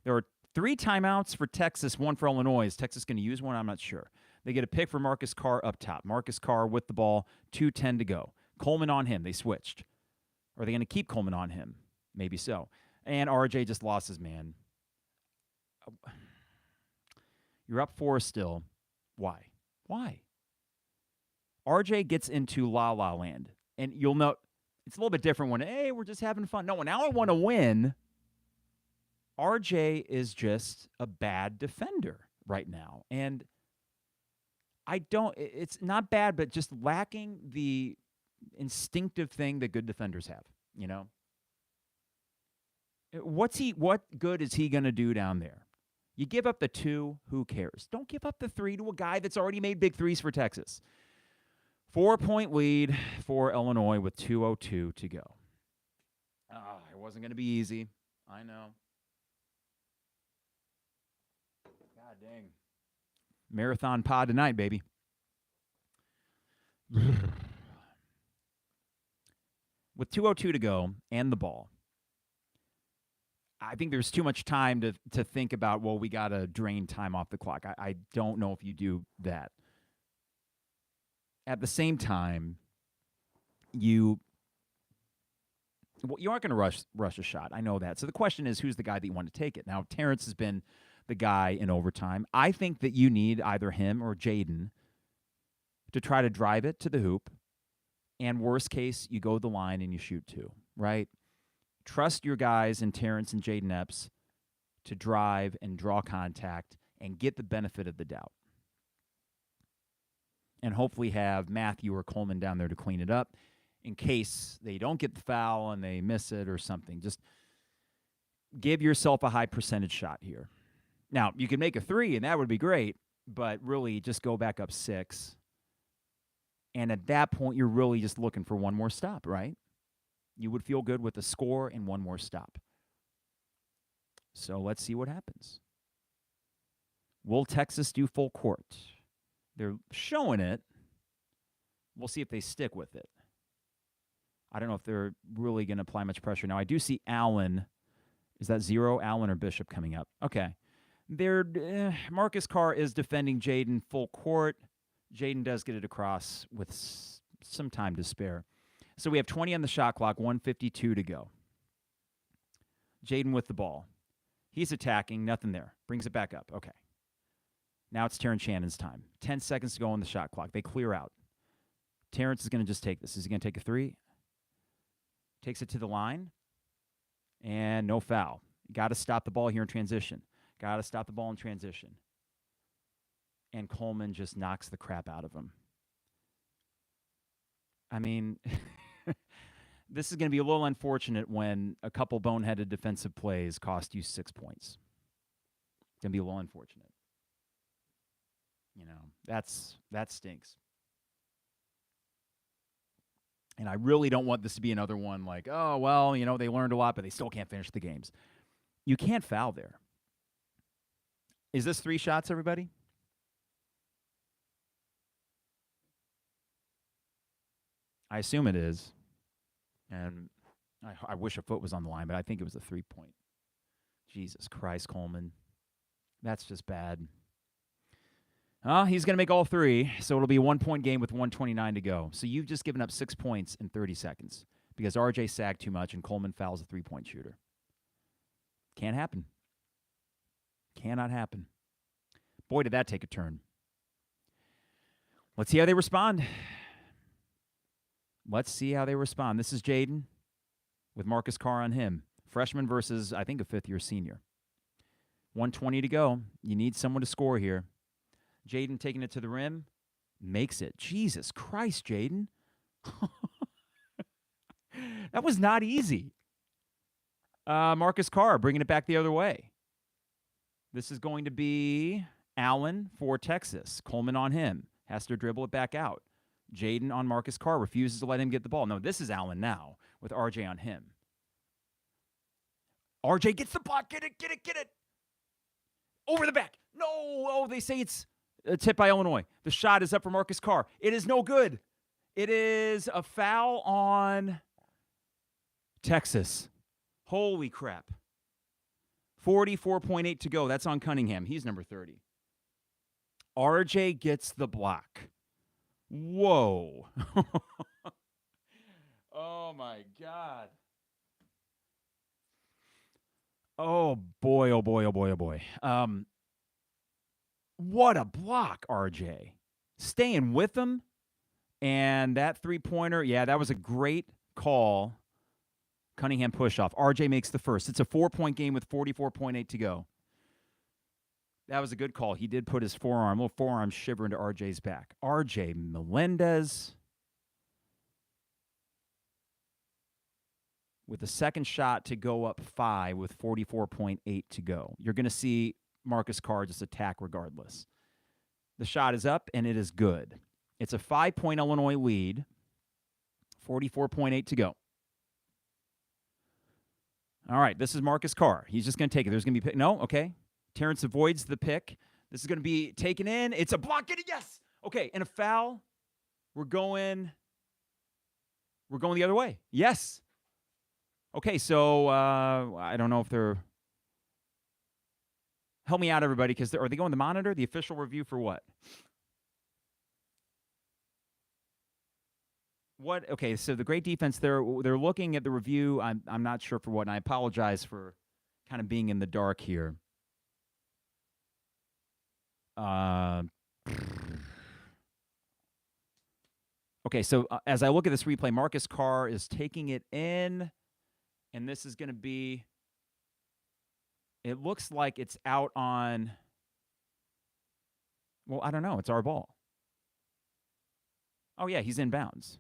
Speaker 1: There are 3 timeouts for Texas, 1 for Illinois. Is Texas going to use one? I'm not sure. They get a pick for Marcus Carr up top. Marcus Carr with the ball, 2:10 to go. Coleman on him. They switched. Are they going to keep Coleman on him? Maybe so. And RJ just lost his man. You're up 4 still. Why? RJ gets into la-la land. And you'll note it's a little bit different when, hey, we're just having fun. No, now I want to win. RJ is just a bad defender right now. And it's not bad, but just lacking the instinctive thing that good defenders have, you know? What good is he going to do down there? You give up the 2, who cares? Don't give up the 3 to a guy that's already made big threes for Texas. 4-point lead for Illinois with 2:02 to go. It wasn't going to be easy. I know. God dang. Marathon pod tonight, baby. With 2:02 to go and the ball, I think there's too much time to think about, well, we got to drain time off the clock. I don't know if you do that. At the same time, you aren't going to rush a shot. I know that. So the question is, who's the guy that you want to take it? Now, Terrence has been the guy in overtime. I think that you need either him or Jayden to try to drive it to the hoop. And worst case, you go to the line and you shoot 2, right? Trust your guys in Terrence and Jayden Epps to drive and draw contact and get the benefit of the doubt. And hopefully have Matthew or Coleman down there to clean it up in case they don't get the foul and they miss it or something. Just give yourself a high percentage shot here. Now, you can make a 3, and that would be great, but really just go back up 6. And at that point, you're really just looking for one more stop, right? You would feel good with a score and one more stop. So let's see what happens. Will Texas do full court? They're showing it. We'll see if they stick with it. I don't know if they're really going to apply much pressure. Now, I do see Allen. Is that 0, Allen or Bishop coming up? Okay. Marcus Carr is defending Jayden full court. Jayden does get it across with some time to spare. So we have 20 on the shot clock, 1:52 to go. Jayden with the ball. He's attacking, nothing there. Brings it back up. Okay. Now it's Terrence Shannon's time. 10 seconds to go on the shot clock. They clear out. Terrence is going to just take this. Is he going to take a 3? Takes it to the line. And no foul. Got to stop the ball here in transition. Got to stop the ball in transition. And Coleman just knocks the crap out of him. I mean, this is going to be a little unfortunate when a couple boneheaded defensive plays cost you 6 points. It's going to be a little unfortunate. You know, that stinks. And I really don't want this to be another one like, oh, well, you know, they learned a lot, but they still can't finish the games. You can't foul there. Is this 3 shots, everybody? I assume it is. And I wish a foot was on the line, but I think it was a 3-point. Jesus Christ, Coleman. That's just bad. He's going to make all 3, so it'll be a 1-point game with 1:29 to go. So you've just given up 6 points in 30 seconds because RJ sagged too much and Coleman fouls a 3-point shooter. Can't happen. Cannot happen. Boy, did that take a turn. Let's see how they respond. Let's see how they respond. This is Jayden with Marcus Carr on him. Freshman versus, I think, a fifth-year senior. 1:20 to go. You need someone to score here. Jayden taking it to the rim. Makes it. Jesus Christ, Jayden. That was not easy. Marcus Carr bringing it back the other way. This is going to be Allen for Texas. Coleman on him. Has to dribble it back out. Jayden on Marcus Carr. Refuses to let him get the ball. No, this is Allen now with RJ on him. RJ gets the block. Get it, get it, get it. Over the back. No. Oh, they say it's a tip by Illinois. The shot is up for Marcus Carr. It is no good. It is a foul on Texas. Holy crap. 44.8 to go. That's on Cunningham. He's number 30. RJ gets the block. Whoa. Oh, my God. Oh, boy, oh, boy, oh, boy, oh, boy. What a block, RJ. Staying with him. And that three-pointer, yeah, that was a great call. Cunningham push-off. RJ makes the first. It's a 4-point game with 44.8 to go. That was a good call. He did put his little forearm shiver into RJ's back. RJ Melendez with the second shot to go up 5 with 44.8 to go. You're going to see Marcus Carr just attack regardless. The shot is up, and it is good. It's a 5-point Illinois lead, 44.8 to go. All right, this is Marcus Carr. He's just going to take it. There's going to be no, okay. Terrence avoids the pick. This is going to be taken in. It's a block. Get it, yes. Okay, and a foul. We're going the other way. Yes. Okay, so I don't know if they're. Help me out, everybody, because are they going to the monitor? The official review for what? What? Okay, so the great defense. They're looking at the review. I'm not sure for what, and I apologize for kind of being in the dark here. Okay, so as I look at this replay, Marcus Carr is taking it in, and this is going to be. It looks like it's out on. Well, I don't know. It's our ball. Oh yeah, he's in bounds.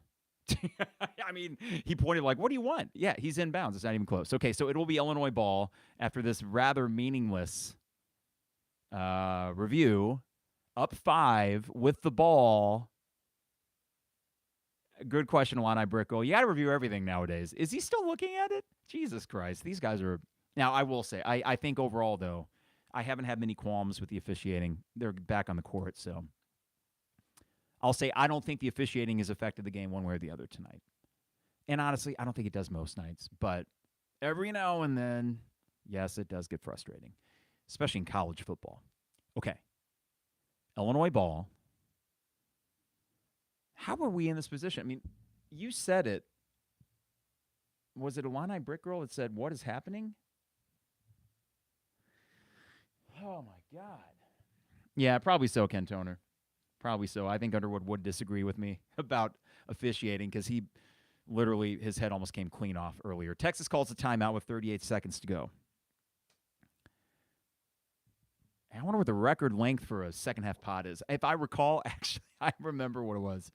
Speaker 1: I mean, he pointed like, what do you want? Yeah, he's in bounds. It's not even close. Okay, so it will be Illinois ball after this rather meaningless review. Up 5 with the ball. Good question, Illini Brickle. You got to review everything nowadays. Is he still looking at it? Jesus Christ. These guys are... Now, I will say, I think overall, though, I haven't had many qualms with the officiating. They're back on the court, so... I'll say I don't think the officiating has affected the game one way or the other tonight. And honestly, I don't think it does most nights. But every now and then, yes, it does get frustrating, especially in college football. Okay. Illinois ball. How are we in this position? I mean, you said it. Was it Illini Brick Girl that said, what is happening? Oh, my God. Yeah, probably so, Ken Toner. Probably so. I think Underwood would disagree with me about officiating because he literally, his head almost came clean off earlier. Texas calls a timeout with 38 seconds to go. I wonder what the record length for a second-half pod is. If I recall, actually, I remember what it was.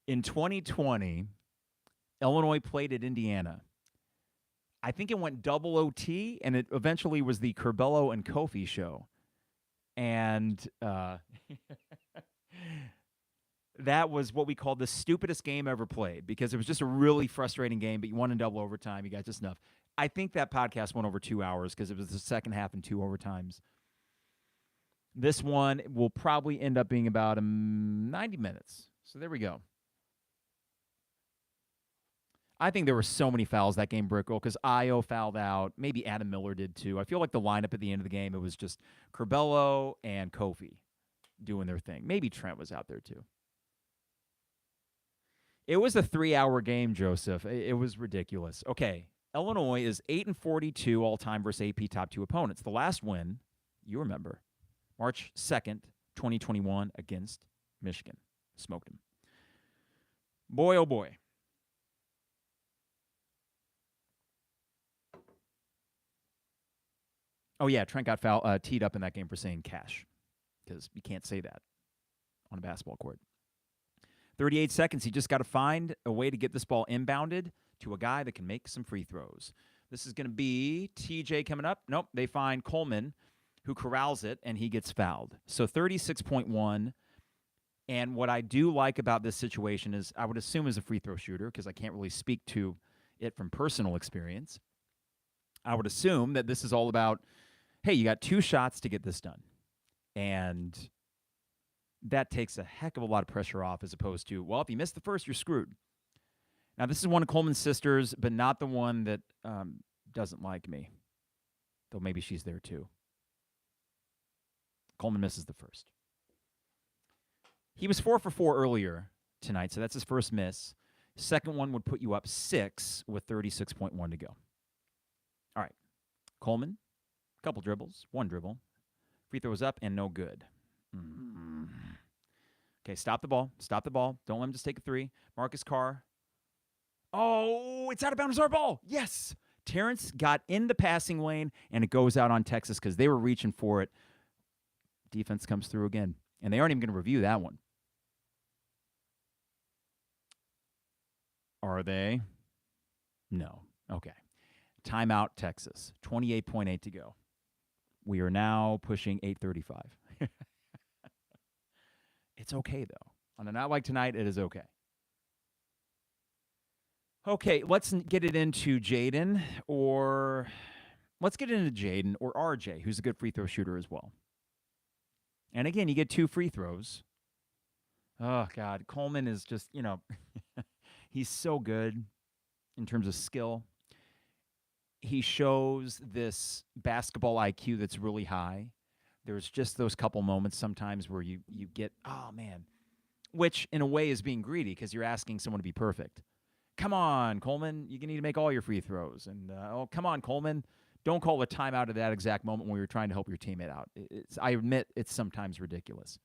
Speaker 1: In 2020, Illinois played at Indiana. I think it went double OT, and it eventually was the Curbelo and Kofi show. And that was what we called the stupidest game ever played because it was just a really frustrating game, but you won in double overtime. You got just enough. I think that podcast went over 2 hours because it was the second half and 2 overtimes. This one will probably end up being about 90 minutes. So there we go. I think there were so many fouls that game, Brickle, because Io fouled out. Maybe Adam Miller did too. I feel like the lineup at the end of the game, it was just Curbelo and Kofi doing their thing. Maybe Trent was out there too. It was a 3-hour game, Joseph. It was ridiculous. Okay, Illinois is 8-42 all-time versus AP top 2 opponents. The last win, you remember, March 2nd, 2021 against Michigan. Smoked him. Boy, oh boy. Oh, yeah, Trent got teed up in that game for saying cash because you can't say that on a basketball court. 38 seconds. He just got to find a way to get this ball inbounded to a guy that can make some free throws. This is going to be TJ coming up. Nope, they find Coleman. who corrals it, and he gets fouled. So 36.1. And what I do like about this situation is I would assume as a free throw shooter, because I can't really speak to it from personal experience, I would assume that this is all about, hey, you got 2 shots to get this done. And that takes a heck of a lot of pressure off as opposed to, well, if you miss the first, you're screwed. Now, this is one of Coleman's sisters, but not the one that doesn't like me, though maybe she's there too. Coleman misses the first. He was 4 for 4 earlier tonight, so that's his first miss. Second one would put you up 6 with 36.1 to go. All right. Coleman, couple dribbles, 1 dribble. Free throws up and no good. Okay, stop the ball. Stop the ball. Don't let him just take a 3. Marcus Carr. Oh, it's out of bounds. Our ball. Yes. Terrence got in the passing lane, and it goes out on Texas because they were reaching for it. Defense comes through again, and they aren't even going to review that one. Are they? No. Okay. Timeout, Texas. 28.8 to go. We are now pushing 8:35. It's okay, though. On a night like tonight, it is okay. Okay, let's get it into Jayden, or RJ, who's a good free throw shooter as well. And again, you get 2 free throws. Oh, God. Coleman is just, he's so good in terms of skill. He shows this basketball IQ that's really high. There's just those couple moments sometimes where you get, oh, man, which in a way is being greedy because you're asking someone to be perfect. Come on, Coleman, you need to make all your free throws. And, come on, Coleman, don't call a timeout at that exact moment when you're trying to help your teammate out. I admit it's sometimes ridiculous.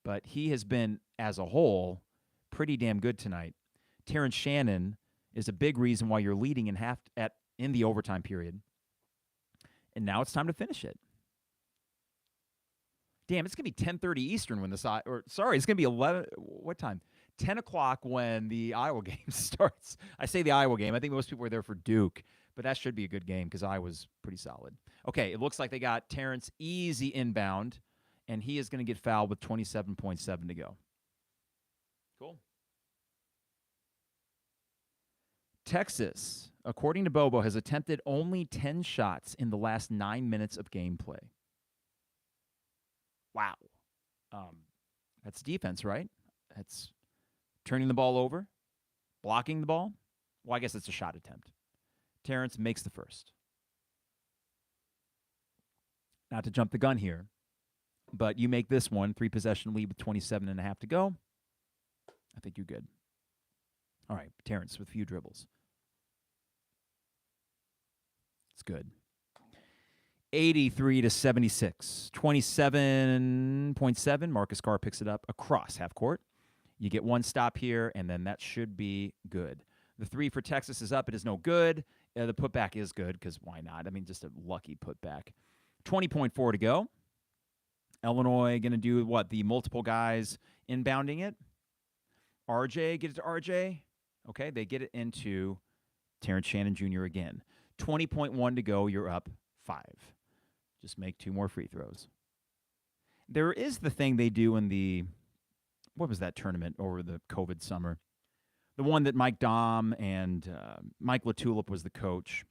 Speaker 1: But he has been, as a whole, pretty damn good tonight. Terrence Shannon is a big reason why you're leading in the overtime period. And now it's time to finish it. Damn, it's going to be 10:30 Eastern when it's going to be 11. What time? 10 o'clock when the Iowa game starts. I say the Iowa game. I think most people are there for Duke, but that should be a good game because Iowa's pretty solid. Okay, it looks like they got Terrence easy inbound, and he is going to get fouled with 27.7 to go. Cool. Texas, according to Bobo, has attempted only 10 shots in the last 9 minutes of gameplay. Wow. That's defense, right? That's turning the ball over, blocking the ball. Well, I guess it's a shot attempt. Terrence makes the first. Not to jump the gun here, but you make this one, 3-possession lead with 27.5 to go. I think you're good. All right, Terrence with a few dribbles. It's good. 83 to 76. 27.7. Marcus Carr picks it up across half court. You get 1 stop here, and then that should be good. The 3 for Texas is up. It is no good. The putback is good because why not? I mean, just a lucky putback. 20.4 to go. Illinois going to do what? The multiple guys inbounding it. RJ, get it to RJ. Okay, they get it into Terrence Shannon Jr. again. 20.1 to go. You're up 5. Just make 2 more free throws. There is the thing they do in the, what was that tournament over the COVID summer? The one that Mike Dahm and Mike LaTulip was the coach.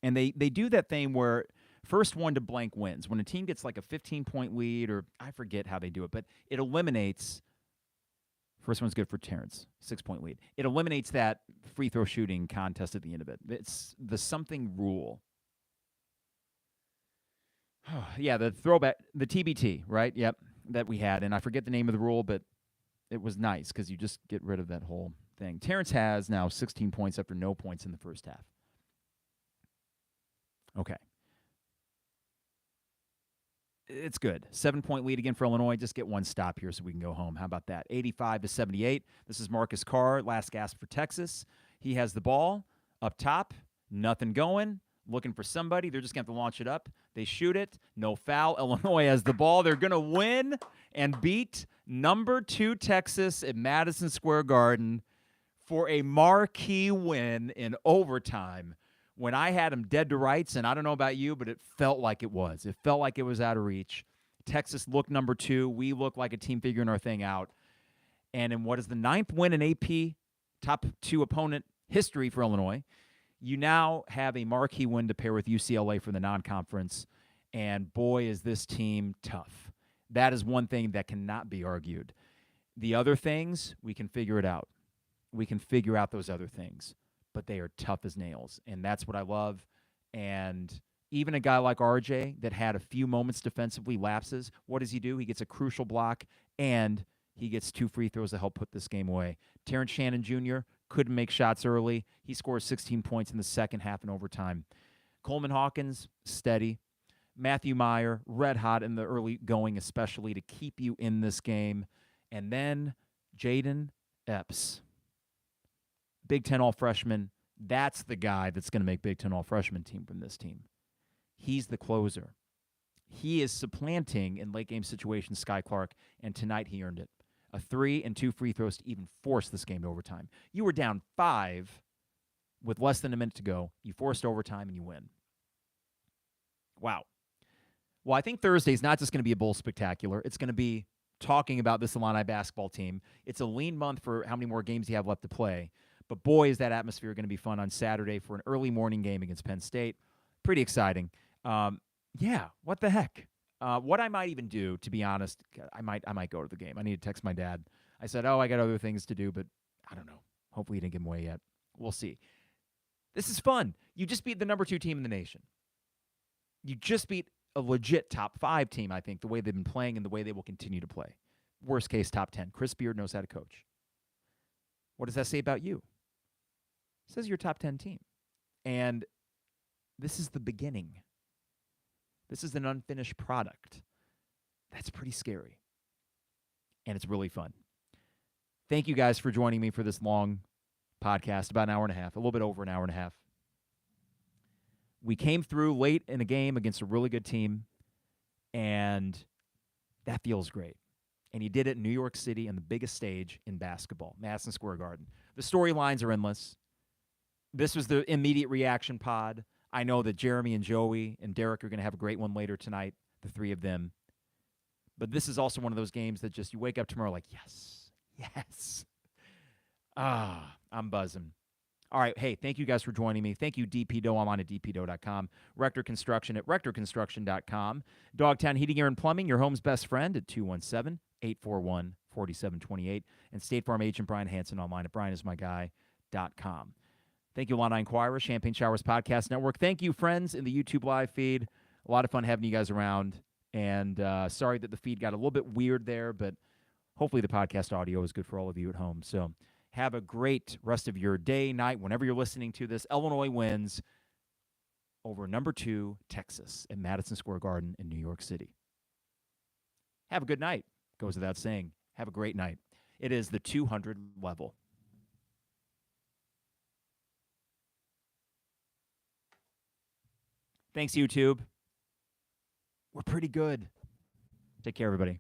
Speaker 1: And they do that thing where first one to blank wins. When a team gets like a 15-point lead, or I forget how they do it, but it eliminates, first one's good for Terrence, 6-point lead. It eliminates that free throw shooting contest at the end of it. It's the something rule. Yeah, the throwback, the TBT, right? Yep, that we had. And I forget the name of the rule, but it was nice because you just get rid of that whole thing. Terrence has now 16 points after no points in the first half. Okay. It's good. 7-point lead again for Illinois. Just get 1 stop here so we can go home. How about that? 85 to 78. This is Marcus Carr, last gasp for Texas. He has the ball up top. Nothing going. Looking for somebody. They're just going to have to launch it up. They shoot it. No foul. Illinois has the ball. They're going to win and beat number 2 Texas at Madison Square Garden for a marquee win in overtime when I had them dead to rights, and I don't know about you, but it felt like it was. It felt like it was out of reach. Texas looked number 2. We looked like a team figuring our thing out. And in what is the 9th win in AP top 2 opponent history for Illinois, you now have a marquee win to pair with UCLA for the non-conference. And boy, is this team tough. That is one thing that cannot be argued. The other things, we can figure it out. We can figure out those other things. But they are tough as nails. And that's what I love. And even a guy like RJ that had a few moments defensively lapses, what does he do? He gets a crucial block, and he gets 2 free throws to help put this game away. Terrence Shannon Jr. couldn't make shots early. He scores 16 points in the second half and overtime. Coleman Hawkins, steady. Matthew Meyer, red hot in the early going, especially to keep you in this game. And then Jayden Epps, Big Ten All-Freshman. That's the guy that's going to make Big Ten All-Freshman team from this team. He's the closer. He is supplanting in late-game situations Sky Clark, and tonight he earned it. A 3 and 2 free throws to even force this game to overtime. You were down 5 with less than a minute to go. You forced overtime, and you win. Wow. Well, I think Thursday is not just going to be a bowl spectacular. It's going to be talking about this Illini basketball team. It's a lean month for how many more games you have left to play. But boy, is that atmosphere going to be fun on Saturday for an early morning game against Penn State. Pretty exciting. Yeah, what the heck? What I might even do, to be honest, I might go to the game. I need to text my dad. I said, I got other things to do, but I don't know. Hopefully he didn't give them away yet. We'll see. This is fun. You just beat the number 2 team in the nation. You just beat a legit top 5 team, I think, the way they've been playing and the way they will continue to play. Worst case, top 10. Chris Beard knows how to coach. What does that say about you? It says you're a top 10 team. And this is the beginning. This is an unfinished product. That's pretty scary. And it's really fun. Thank you guys for joining me for this long podcast, about an hour and a half, a little bit over an hour and a half. We came through late in a game against a really good team, and that feels great. And you did it in New York City on the biggest stage in basketball, Madison Square Garden. The storylines are endless. This was the immediate reaction pod. I know that Jeremy and Joey and Derek are going to have a great one later tonight, the 3 of them. But this is also one of those games that just you wake up tomorrow like, yes. I'm buzzing. All right, hey, thank you guys for joining me. Thank you, DPDO. I'm on at dpdo.com. Rector Construction at rectorconstruction.com. Dogtown Heating, Air, and Plumbing, your home's best friend at 217-841-4728. And State Farm agent Brian Hansen online at brianismyguy.com. Thank you, Illini Inquirer, Champagne Showers Podcast Network. Thank you, friends, in the YouTube live feed. A lot of fun having you guys around. And sorry that the feed got a little bit weird there, but hopefully the podcast audio is good for all of you at home. So have a great rest of your day, night, whenever you're listening to this. Illinois wins over number 2, Texas, at Madison Square Garden in New York City. Have a good night. Goes without saying. Have a great night. It is the 200 level. Thanks, YouTube. We're pretty good. Take care, everybody.